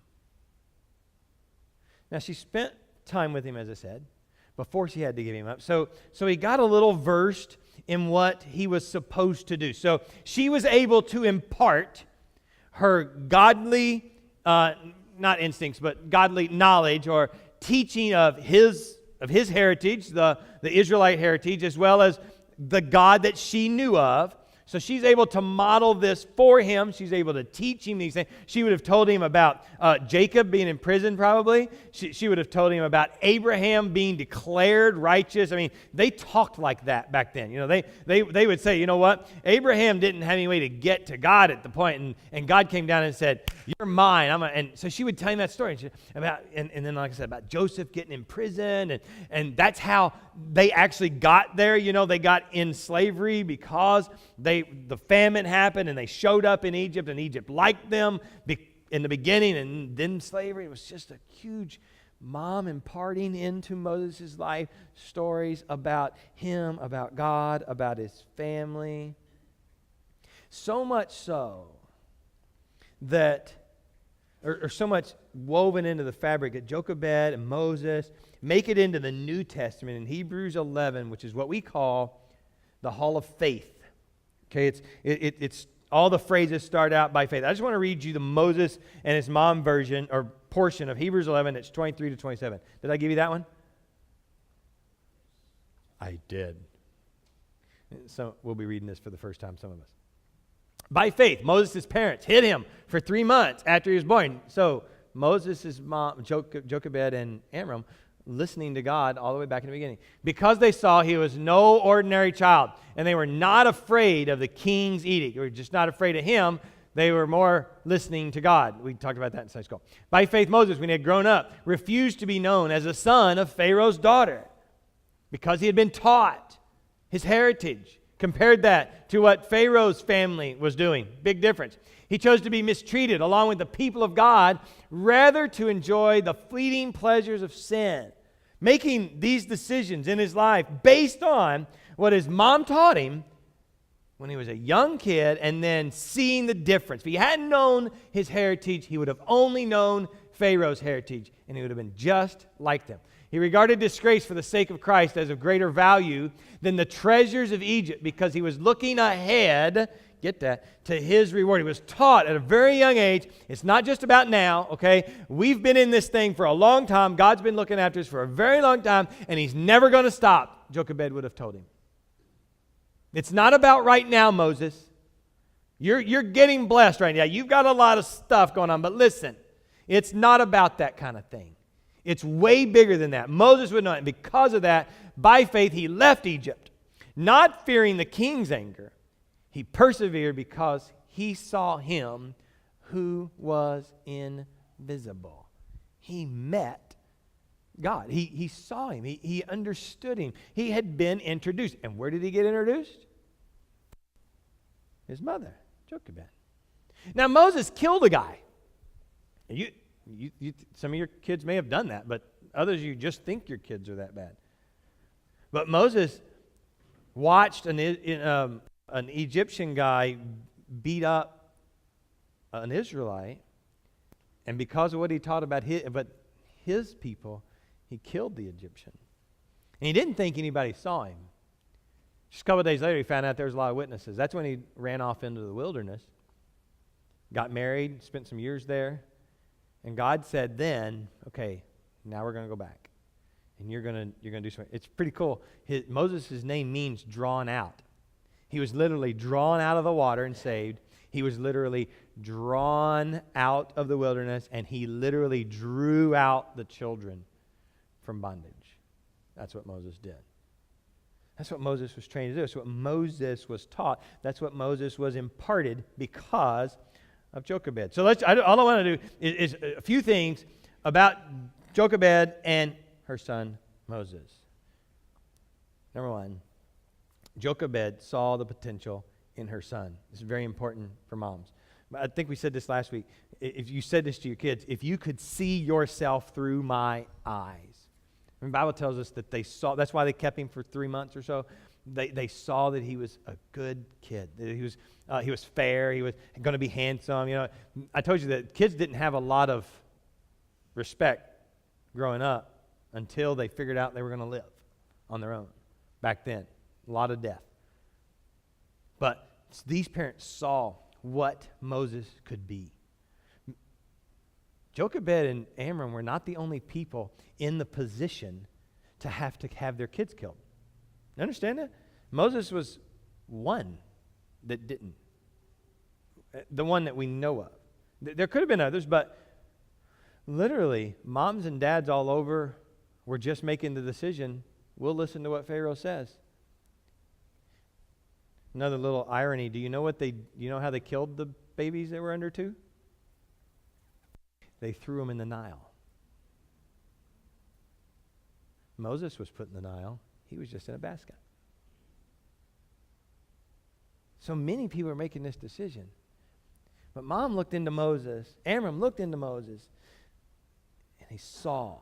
Now, she spent time with him, as I said, before she had to give him up. So he got a little versed in what he was supposed to do. So she was able to impart her godly, not instincts, but godly knowledge or teaching of his heritage, the Israelite heritage, as well as the God that she knew of. So she's able to model this for him. She's able to teach him these things. She would have told him about Jacob being in prison probably. She would have told him about Abraham being declared righteous. I mean, they talked like that back then. You know, they would say, you know what? Abraham didn't have any way to get to God at the point, and God came down and said, you're mine. And so she would tell him that story and then, like I said, about Joseph getting in prison, and that's how they actually got there. You know, they got in slavery because the famine happened and they showed up in Egypt, and Egypt liked them in the beginning, and then slavery. It was just a huge mom imparting into Moses' life stories about him, about God, about his family. So much so that, or so much woven into the fabric that Jochebed and Moses make it into the New Testament in Hebrews 11, which is what we call the Hall of Faith. Okay, it's all the phrases start out by faith. I just want to read you the Moses and his mom version or portion of Hebrews 11. It's 23 to 27. Did I give you that one? I did. So we'll be reading this for the first time, some of us. By faith, Moses' parents hid him for 3 months after he was born. So Moses' mom, Jochebed and Amram, listening to God all the way back in the beginning, because they saw he was no ordinary child, and they were not afraid of the king's edict. They were just not afraid of him. They were more listening to God. We talked about that in Sunday school. By faith, Moses, when he had grown up, refused to be known as a son of Pharaoh's daughter, because he had been taught his heritage. Compared that to what Pharaoh's family was doing. Big difference. He chose to be mistreated along with the people of God rather to enjoy the fleeting pleasures of sin. Making these decisions in his life based on what his mom taught him when he was a young kid, and then seeing the difference. If he hadn't known his heritage, he would have only known Pharaoh's heritage, and he would have been just like them. He regarded disgrace for the sake of Christ as of greater value than the treasures of Egypt, because he was looking ahead, get that, to his reward. He was taught at a very young age, it's not just about now, okay? We've been in this thing for a long time. God's been looking after us for a very long time, and he's never going to stop, Jochebed would have told him. It's not about right now, Moses. You're getting blessed right now. You've got a lot of stuff going on, but listen, it's not about that kind of thing. It's way bigger than that. Moses would know it. And because of that, by faith, he left Egypt. Not fearing the king's anger, he persevered because he saw him who was invisible. He met God. He saw him. He understood him. He had been introduced. And where did he get introduced? His mother, Jochebed. Now, Moses killed a guy. Some of your kids may have done that, but others of you just think your kids are that bad. But Moses watched an Egyptian guy beat up an Israelite, and because of what he taught about his people, he killed the Egyptian. And he didn't think anybody saw him. Just a couple of days later, he found out there was a lot of witnesses. That's when he ran off into the wilderness, got married, spent some years there. And God said then, okay, now we're going to go back. And you're going to do something. It's pretty cool. Moses' name means drawn out. He was literally drawn out of the water and saved. He was literally drawn out of the wilderness, and he literally drew out the children from bondage. That's what Moses did. That's what Moses was trained to do. That's what Moses was taught. That's what Moses was imparted because of Jochebed. So all I want to do is a few things about Jochebed and her son Moses. Number one, Jochebed saw the potential in her son. This is very important for moms. I think we said this last week. If you said this to your kids, if you could see yourself through my eyes. The Bible tells us that they saw, that's why they kept him for 3 months or so. They saw that he was a good kid, that he was fair, he was going to be handsome. You know, I told you that kids didn't have a lot of respect growing up until they figured out they were going to live on their own. Back then, a lot of death. But these parents saw what Moses could be. Jochebed and Amram were not the only people in the position to have their kids killed. You understand that? Moses was one that didn't. The one that we know of. There could have been others, but literally, moms and dads all over were just making the decision, we'll listen to what Pharaoh says. Another little irony, do you know how they killed the babies that were under 2? They threw them in the Nile. Moses was put in the Nile. He was just in a basket. So many people are making this decision. But mom looked into Moses. Amram looked into Moses. And he saw.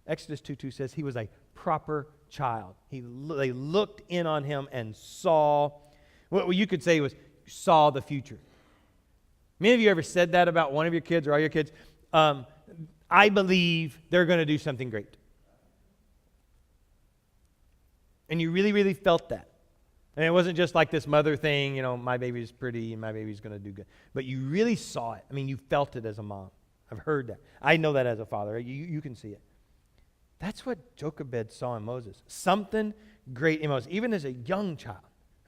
Exodus 2:2 says he was a proper child. They looked in on him and saw. What you could say was saw the future. Many of you ever said that about one of your kids or all your kids? I believe they're going to do something great. And you really, really felt that. And it wasn't just like this mother thing, my baby's pretty and my baby's going to do good. But you really saw it. I mean, you felt it as a mom. I've heard that. I know that as a father. You can see it. That's what Jochebed saw in Moses. Something great in Moses. Even as a young child,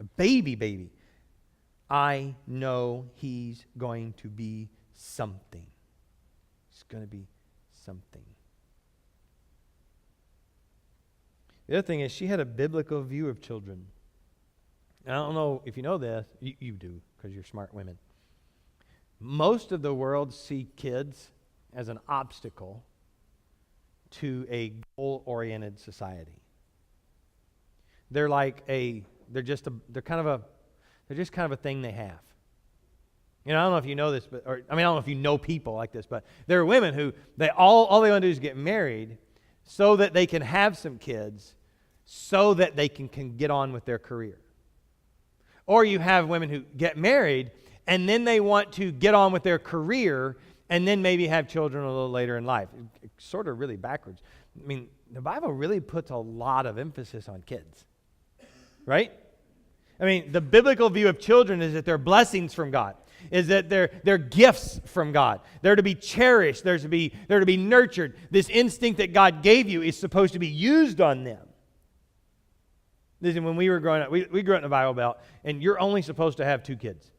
a baby. I know he's going to be something. He's going to be something. The other thing is she had a biblical view of children. And I don't know if you know this. You do, because you're smart women. Most of the world see kids as an obstacle to a goal-oriented society. They're just kind of a thing they have. I don't know if you know this, I don't know if you know people like this, but there are women who all they want to do is get married so that they can have some kids, so that they can get on with their career. Or you have women who get married and then they want to get on with their career and then maybe have children a little later in life. It's sort of really backwards. I mean, the Bible really puts a lot of emphasis on kids, right? I mean, the biblical view of children is that they're blessings from God, is that they're gifts from God. They're to be cherished. They're to be nurtured. This instinct that God gave you is supposed to be used on them. Listen, when we were growing up, we grew up in the Bible Belt, and you're only supposed to have 2 kids.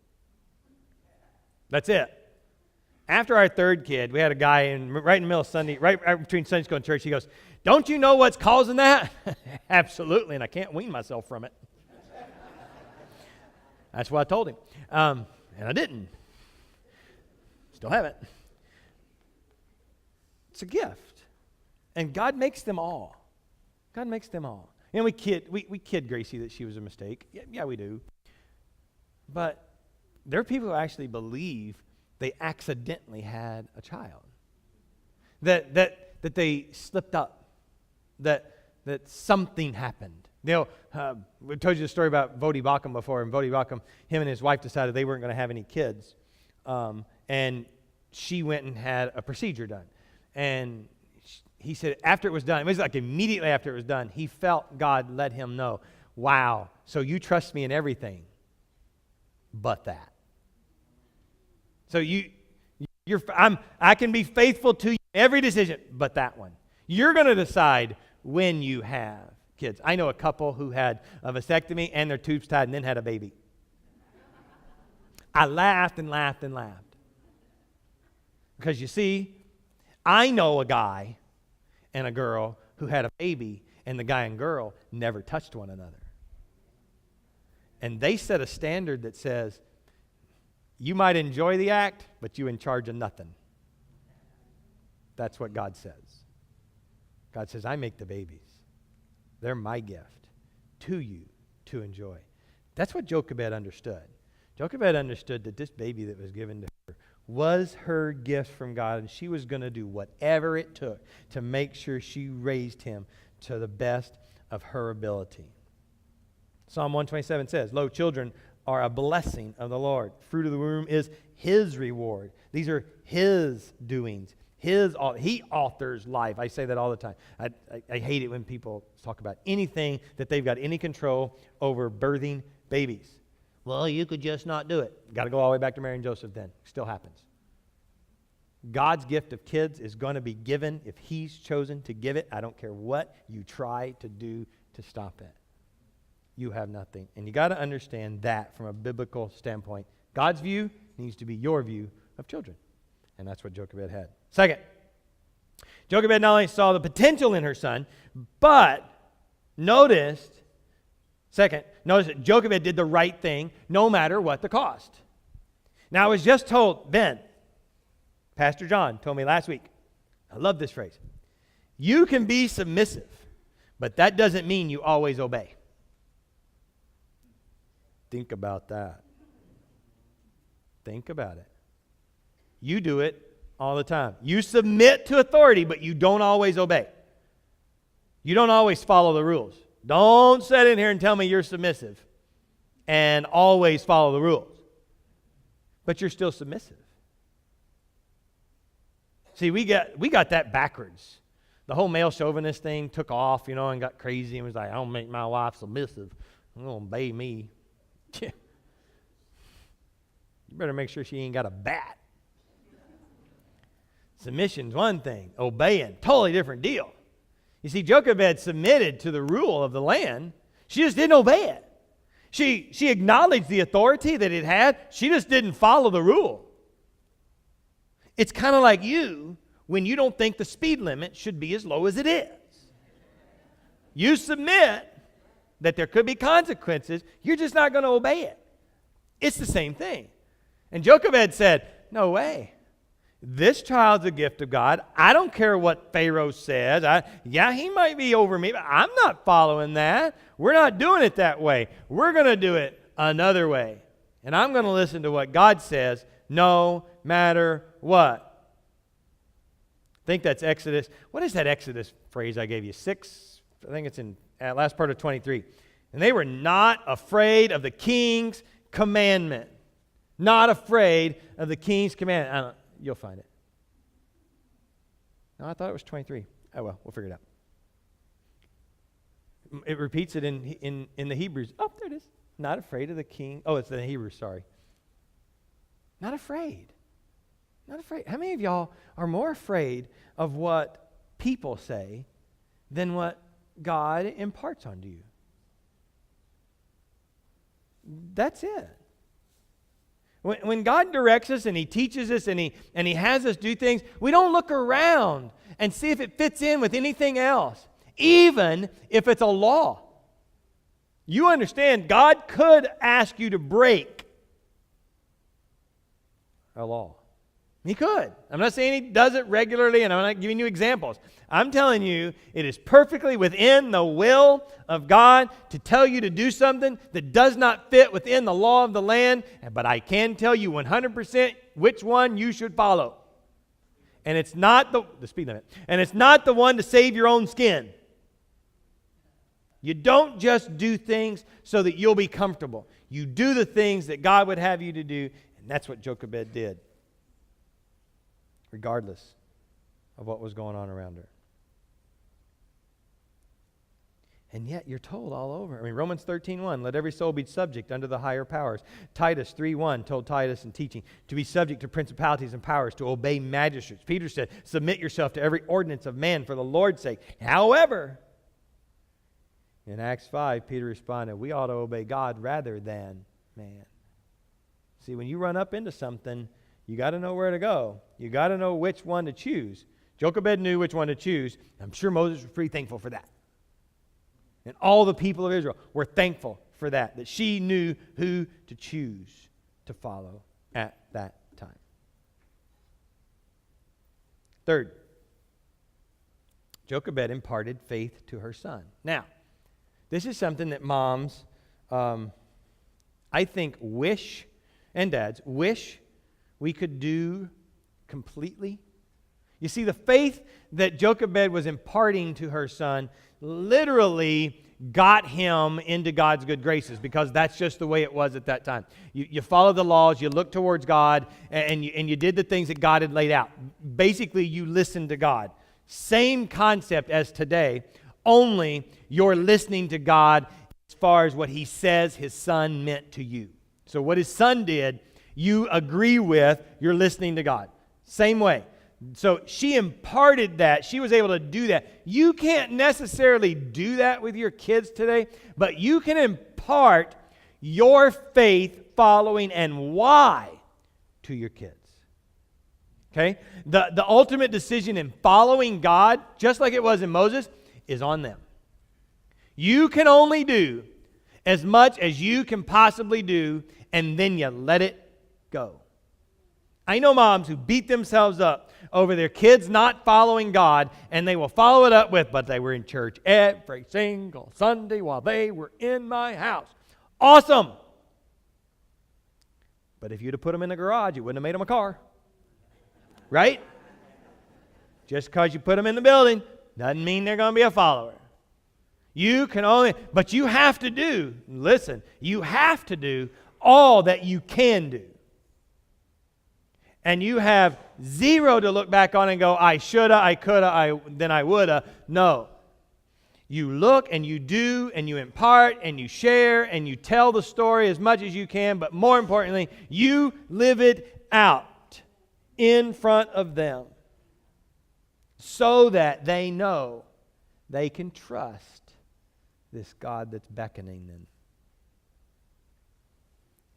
That's it. After our 3rd kid, we had a guy right in the middle of Sunday, right between Sunday school and church. He goes, "Don't you know what's causing that?" Absolutely, and I can't wean myself from it. That's what I told him. And I didn't. Still haven't. It's a gift. And God makes them all. God makes them all. And we kid Gracie that she was a mistake. Yeah, we do. But there are people who actually believe they accidentally had a child. That they slipped up. That something happened. We told you the story about Vodi Bakum before, and Vodi Bakum, him and his wife decided they weren't going to have any kids. And she went and had a procedure done. And he said after it was done, it was like immediately after it was done, he felt God let him know, wow, so you trust me in everything but that. So I can be faithful to you in every decision but that one. You're going to decide when you have kids. I know a couple who had a vasectomy and their tubes tied and then had a baby. I laughed and laughed and laughed. Because you see, I know a guy and a girl who had a baby, and the guy and girl never touched one another. And they set a standard that says, you might enjoy the act, but you in charge of nothing. That's what God says. God says, I make the babies. They're my gift to you to enjoy. That's what Jochebed understood. Jochebed understood that this baby that was given to her was her gift from God, and she was going to do whatever it took to make sure she raised him to the best of her ability. Psalm 127 says, lo, children are a blessing of the Lord. Fruit of the womb is his reward. These are his doings. He authors life. I say that all the time. I hate it when people talk about anything that they've got any control over birthing babies. Well, you could just not do it. Got to go all the way back to Mary and Joseph then. Still happens. God's gift of kids is going to be given if he's chosen to give it. I don't care what you try to do to stop it. You have nothing. And you got to understand that from a biblical standpoint. God's view needs to be your view of children. And that's what Jochebed had. Second, Jochebed not only saw the potential in her son, but notice that Jochebed did the right thing no matter what the cost. Now, I was just told, Pastor John told me last week, I love this phrase, you can be submissive, but that doesn't mean you always obey. Think about that. Think about it. You do it all the time. You submit to authority, but you don't always obey. You don't always follow the rules. Don't sit in here and tell me you're submissive and always follow the rules. But you're still submissive. See, we got that backwards. The whole male chauvinist thing took off, and got crazy and was like, I don't make my wife submissive. I'm going to obey me. You better make sure she ain't got a bat. Submission's one thing. Obeying, totally different deal. You see, Jochebed submitted to the rule of the land. She just didn't obey it. She acknowledged the authority that it had. She just didn't follow the rule. It's kind of like you when you don't think the speed limit should be as low as it is. You submit that there could be consequences. You're just not going to obey it. It's the same thing. And Jochebed said, no way. This child's a gift of God. I don't care what Pharaoh says. He might be over me, but I'm not following that. We're not doing it that way. We're going to do it another way. And I'm going to listen to what God says no matter what. I think that's Exodus. What is that Exodus phrase I gave you? 6? I think it's in last part of 23. And they were not afraid of the king's commandment. Not afraid of the king's commandment. You'll find it. No, I thought it was 23. Oh, well, we'll figure it out. It repeats it in the Hebrews. Oh, there it is. Not afraid of the king. Oh, it's in the Hebrews, sorry. Not afraid. Not afraid. How many of y'all are more afraid of what people say than what God imparts onto you? That's it. When God directs us and he teaches us and he has us do things, we don't look around and see if it fits in with anything else, even if it's a law. You understand, God could ask you to break a law. He could. I'm not saying he does it regularly, and I'm not giving you examples. I'm telling you, it is perfectly within the will of God to tell you to do something that does not fit within the law of the land, but I can tell you 100% which one you should follow. And it's not the speed limit. And it's not the one to save your own skin. You don't just do things so that you'll be comfortable. You do the things that God would have you to do, and that's what Jochebed did, regardless of what was going on around her. And yet you're told all over. Romans 13:1, let every soul be subject unto the higher powers. Titus 3:1 told Titus in teaching to be subject to principalities and powers, to obey magistrates. Peter said, submit yourself to every ordinance of man for the Lord's sake. However, in Acts 5, Peter responded, we ought to obey God rather than man. See, when you run up into something, you got to know where to go. You got to know which one to choose. Jochebed knew which one to choose. I'm sure Moses was pretty thankful for that. And all the people of Israel were thankful for that she knew who to choose to follow at that time. Third, Jochebed imparted faith to her son. Now, this is something that moms, I think, and dads wish we could do completely. You see, the faith that Jochebed was imparting to her son literally got him into God's good graces, because that's just the way it was at that time. You followed the laws, you looked towards God, and you did the things that God had laid out. Basically, you listened to God. Same concept as today, only you're listening to God as far as what he says his son meant to you. So what his son did, you agree with, you're listening to God. Same way. So she imparted that. She was able to do that. You can't necessarily do that with your kids today, but you can impart your faith, following, and why to your kids. Okay? The ultimate decision in following God, just like it was in Moses, is on them. You can only do as much as you can possibly do, and then you let it go. I know moms who beat themselves up over their kids not following God, and they will follow it up with, but they were in church every single Sunday while they were in my house. Awesome! But if you'd have put them in the garage, you wouldn't have made them a car. Right? Just because you put them in the building doesn't mean they're going to be a follower. But you have to do, listen, you have to do all that you can do. And you have zero to look back on and go, I shoulda, I coulda, then I woulda. No. You look and you do and you impart and you share and you tell the story as much as you can, but more importantly, you live it out in front of them so that they know they can trust this God that's beckoning them.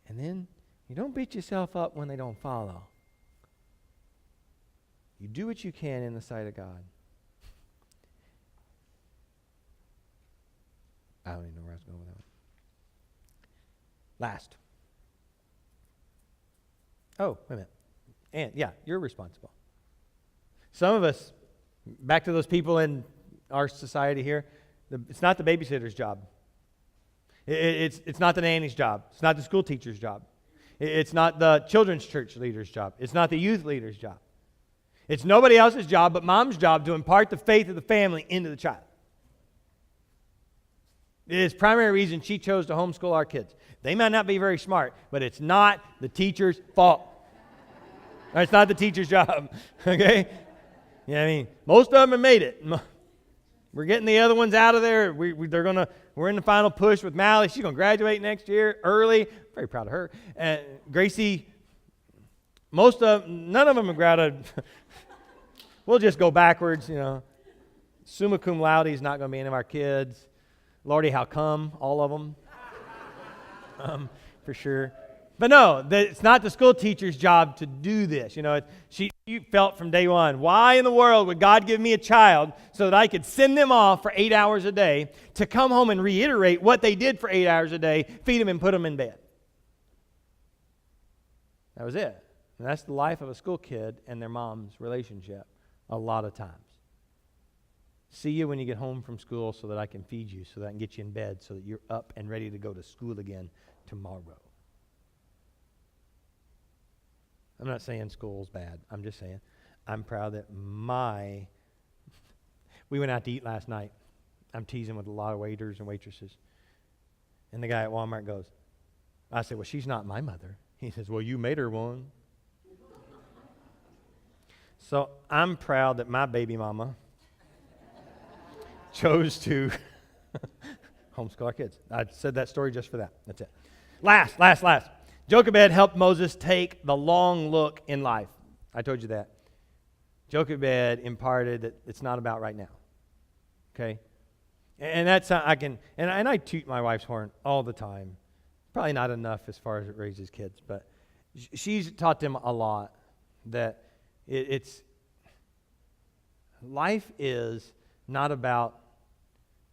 And then you don't beat yourself up when they don't follow. You do what you can in the sight of God. I don't even know where I was going with that one. Last. Oh, wait a minute. And yeah, you're responsible. Some of us, back to those people in our society here, it's not the babysitter's job. It's not the nanny's job. It's not the school teacher's job. It's not the children's church leader's job. It's not the youth leader's job. It's nobody else's job but mom's job to impart the faith of the family into the child. It is primary reason she chose to homeschool our kids. They might not be very smart, but it's not the teacher's fault. It's not the teacher's job, okay? Yeah, I mean, most of them have made it. We're getting the other ones out of there. We're in the final push with Mally. She's going to graduate next year early. Very proud of her. And Gracie, none of them have graduated. We'll just go backwards, Summa cum laude is not going to be any of our kids. Lordy, how come? All of them. For sure. But no, it's not the school teacher's job to do this. She felt from day one, why in the world would God give me a child so that I could send them off for 8 hours a day to come home and reiterate what they did for 8 hours a day, feed them and put them in bed? That was it. And that's the life of a school kid and their mom's relationship a lot of times. See you when you get home from school so that I can feed you, so that I can get you in bed, so that you're up and ready to go to school again tomorrow. I'm not saying school's bad. I'm just saying I'm proud that we went out to eat last night. I'm teasing with a lot of waiters and waitresses. And the guy at Walmart goes, I said, well, she's not my mother. He says, well, you made her one. So I'm proud that my baby mama chose to homeschool our kids. I said that story just for that. That's it. Last. Jochebed helped Moses take the long look in life. I told you that. Jochebed imparted that it's not about right now. Okay? And that's how I can, and I toot my wife's horn all the time. Probably not enough as far as it raises kids, but She's taught them a lot that it's life is not about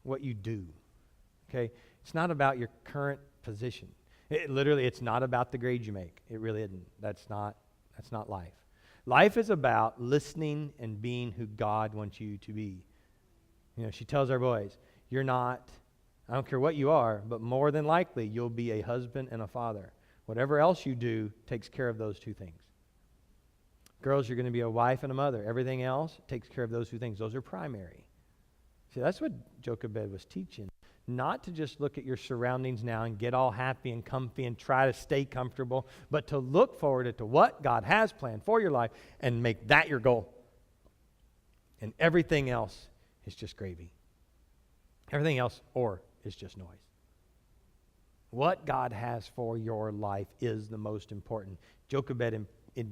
what you do. Okay? It's not about your current position. It's not about the grades you make. It really isn't. That's not life. Life is about listening and being who God wants you to be. You know, she tells our boys, you're not, I don't care what you are, but more than likely you'll be a husband and a father. Whatever else you do takes care of those two things. Girls, you're going to be a wife and a mother. Everything else takes care of those two things. Those are primary. See, that's what Jochebed was teaching. Not to just look at your surroundings now and get all happy and comfy and try to stay comfortable, but to look forward to what God has planned for your life and make that your goal. And everything else is just gravy. Everything else is just noise. What God has for your life is the most important. Jochebed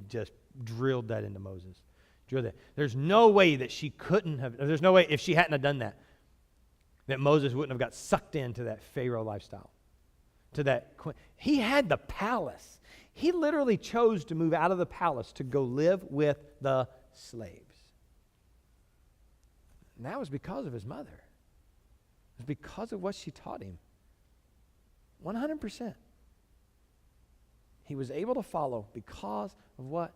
just drilled that into Moses. Drilled that. There's no way that she couldn't have, there's no way if she hadn't have done that Moses wouldn't have got sucked into that Pharaoh lifestyle. To that, he had the palace. He literally chose to move out of the palace to go live with the slaves. And that was because of his mother. It was because of what she taught him. 100%. He was able to follow because of what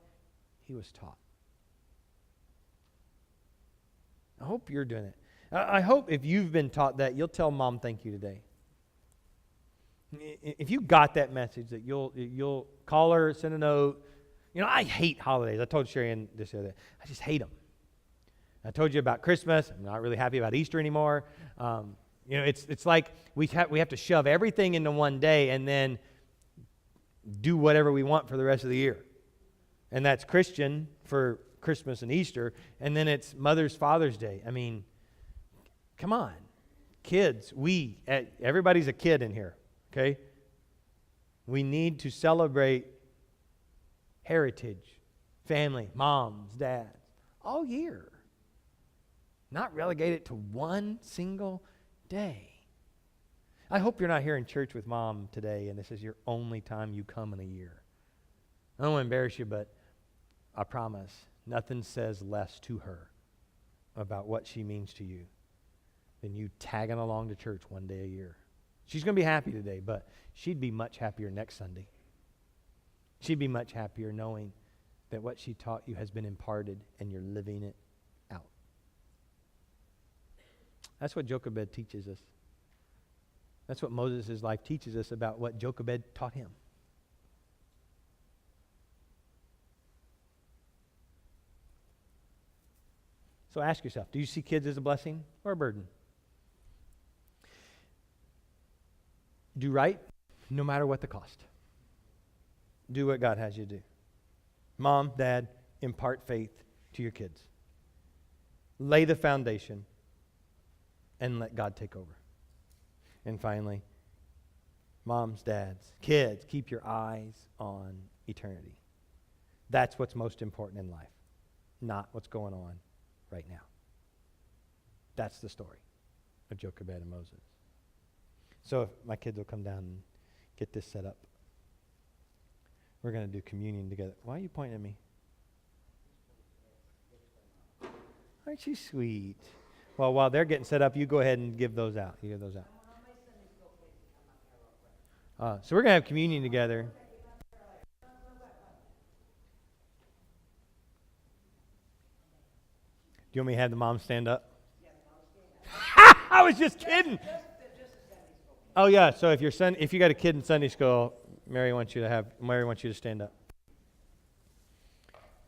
he was taught. I hope you're doing it. I hope if you've been taught that, you'll tell Mom thank you today. If you got that message, that you'll call her, send a note. You know, I hate holidays. I told Sherry this the other day. I just hate them. I told you about Christmas. I'm not really happy about Easter anymore. You know, it's like we have to shove everything into one day and then do whatever we want for the rest of the year. And that's Christian for Christmas and Easter. And then it's Father's Day. I mean, come on. Kids, everybody's a kid in here, okay? We need to celebrate heritage, family, moms, dads, all year. Not relegate it to one single day. I hope you're not here in church with Mom today and this is your only time you come in a year. I don't want to embarrass you, but I promise nothing says less to her about what she means to you than you tagging along to church one day a year. She's going to be happy today, but she'd be much happier next Sunday. She'd be much happier knowing that what she taught you has been imparted and you're living it out. That's what Jochebed teaches us. That's what Moses' life teaches us about what Jochebed taught him. So ask yourself, do you see kids as a blessing or a burden? Do right, no matter what the cost. Do what God has you do. Mom, Dad, impart faith to your kids. Lay the foundation and let God take over. And finally, moms, dads, kids, keep your eyes on eternity. That's what's most important in life, not what's going on right now. That's the story of Jochebed and Moses. So if my kids will come down and get this set up. We're going to do communion together. Why are you pointing at me? Aren't you sweet? Well, while they're getting set up, you go ahead and give those out. You give those out. So we're going to have communion together. Do you want me to have the mom stand up? I was just kidding. Oh yeah. So if you got a kid in Sunday school, Mary wants you to stand up.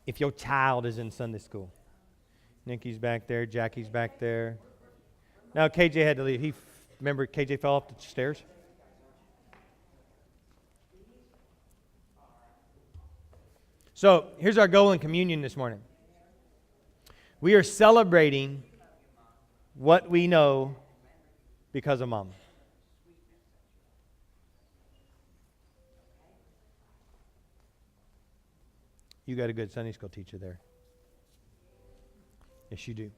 If your child is in Sunday school, Nikki's back there, Jackie's back there. Now KJ had to leave. Remember KJ fell off the stairs. So here's our goal in communion this morning. We are celebrating what we know because of Mom. You got a good Sunday school teacher there. Yes, you do.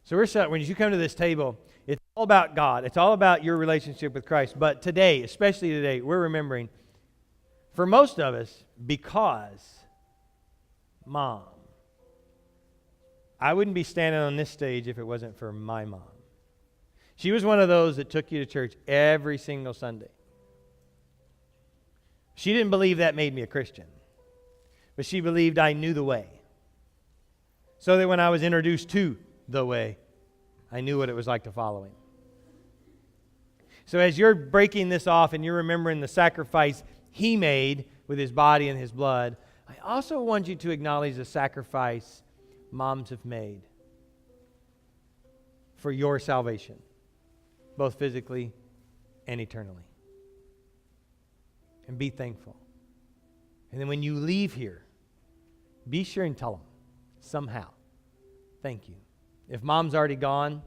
So when you come to this table, it's all about God. It's all about your relationship with Christ. But today, especially today, we're remembering For most of us, because Mom. I wouldn't be standing on this stage if it wasn't for my mom. She was one of those that took you to church every single Sunday. She didn't believe that made me a Christian, but she believed I knew the way. So that when I was introduced to the way, I knew what it was like to follow Him. So as you're breaking this off and you're remembering the sacrifice He made with His body and His blood, I also want you to acknowledge the sacrifice moms have made for your salvation, both physically and eternally. And be thankful. And then when you leave here, be sure and tell them somehow, thank you. If Mom's already gone,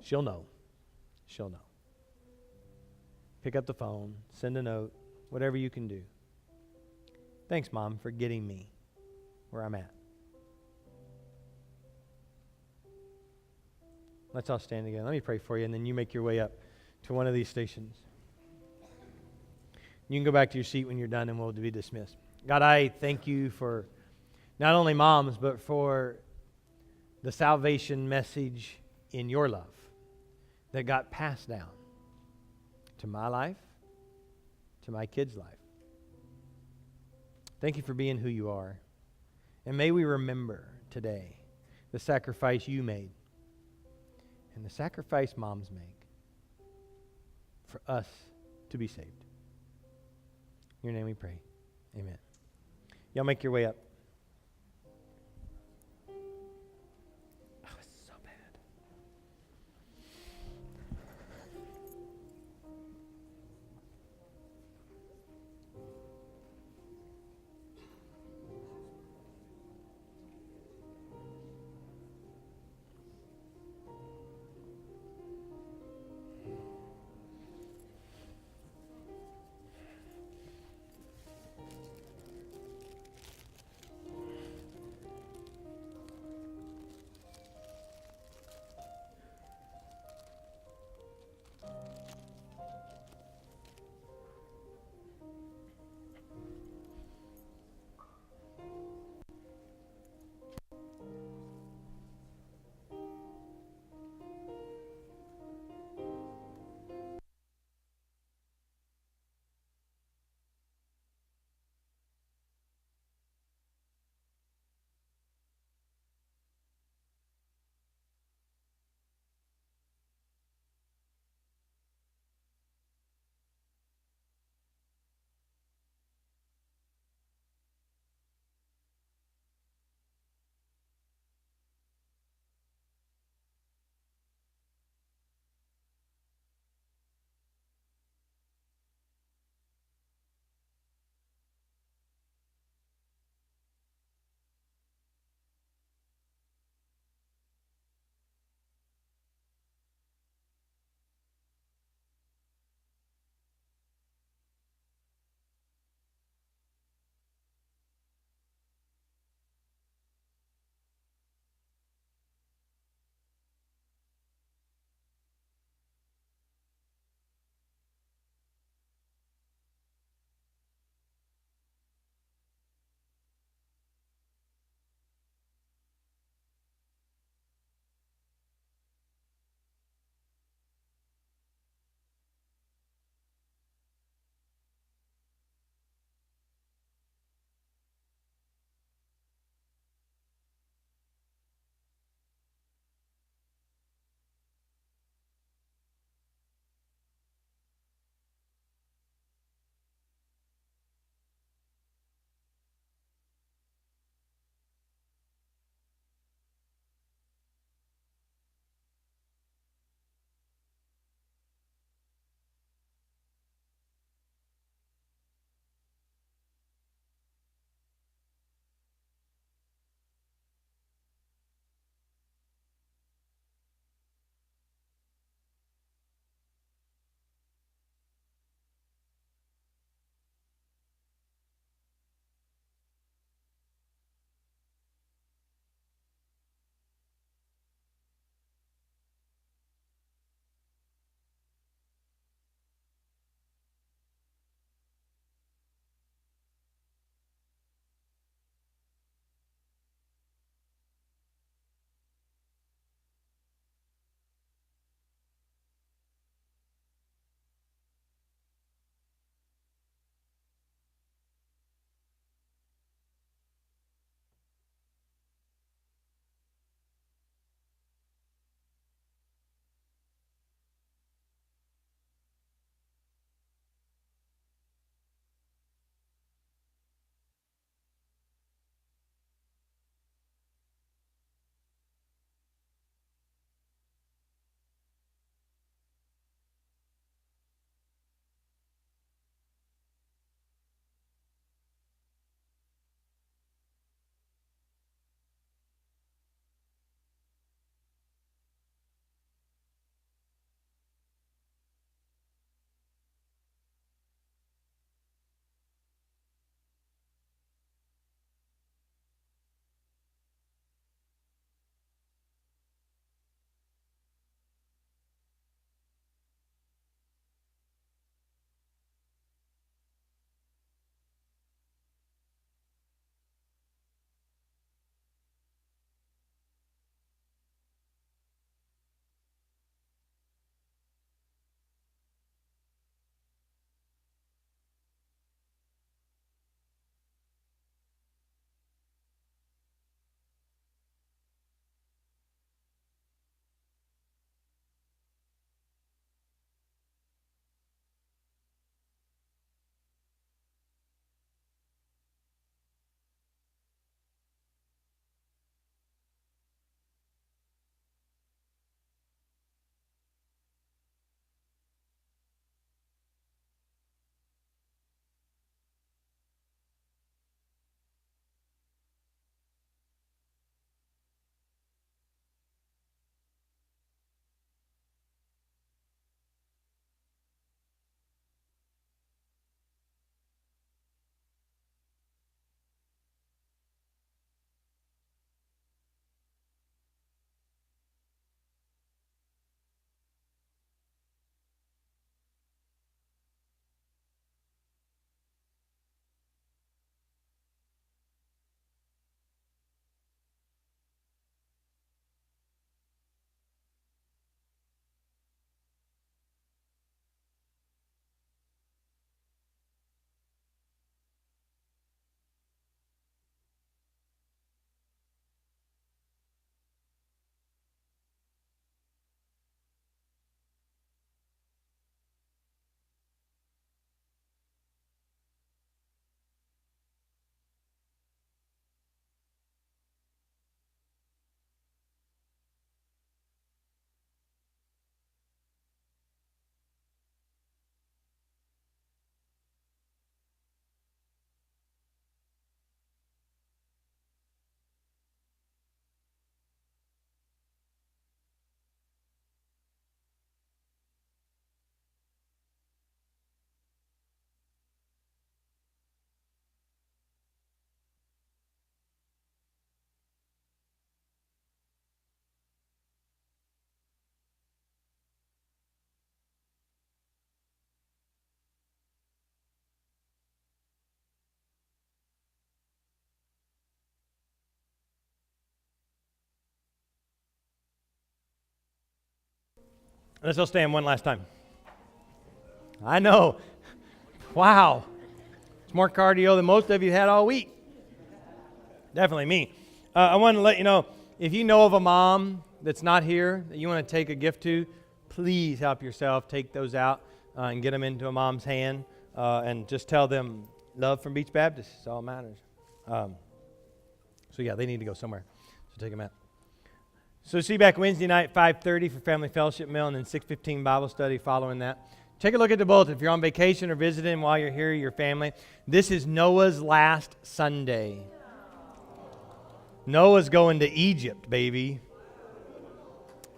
she'll know. She'll know. Pick up the phone, send a note, whatever you can do. Thanks, Mom, for getting me where I'm at. Let's all stand together. Let me pray for you, and then you make your way up to one of these stations. You can go back to your seat when you're done, and we'll be dismissed. God, I thank you for not only moms, but for the salvation message in your love that got passed down to my life, to my kids' life. Thank you for being who you are. And may we remember today the sacrifice you made and the sacrifice moms make for us to be saved. In your name we pray. Amen. Y'all make your way up. Oh, it's so bad. Let's all stand one last time. I know. Wow. It's more cardio than most of you had all week. Definitely me. I want to let you know, if you know of a mom that's not here that you want to take a gift to, please help yourself. Take those out and get them into a mom's hand and just tell them love from Beach Baptist. It's all that matters. So yeah, they need to go somewhere. So take them out. So see you back Wednesday night, 5:30 for Family Fellowship Meal, and then 6:15 Bible study following that. Take a look at the bulletin. If you're on vacation or visiting while you're here, your family, this is Noah's last Sunday. Noah's going to Egypt, baby.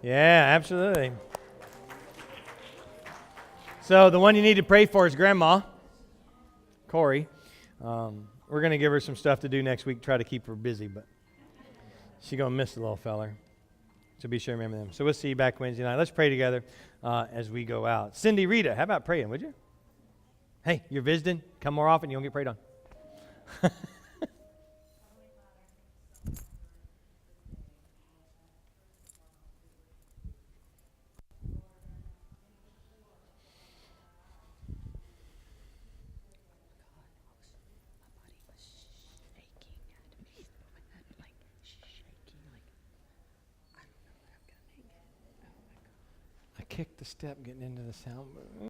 Yeah, absolutely. So the one you need to pray for is Grandma, Corey. We're going to give her some stuff to do next week, try to keep her busy, but she's going to miss the little feller. So be sure to remember them. So we'll see you back Wednesday night. Let's pray together as we go out. Cindy, Rita, how about praying, would you? Hey, you're visiting. Come more often. You won't get prayed on. I kicked the step getting into the sound booth.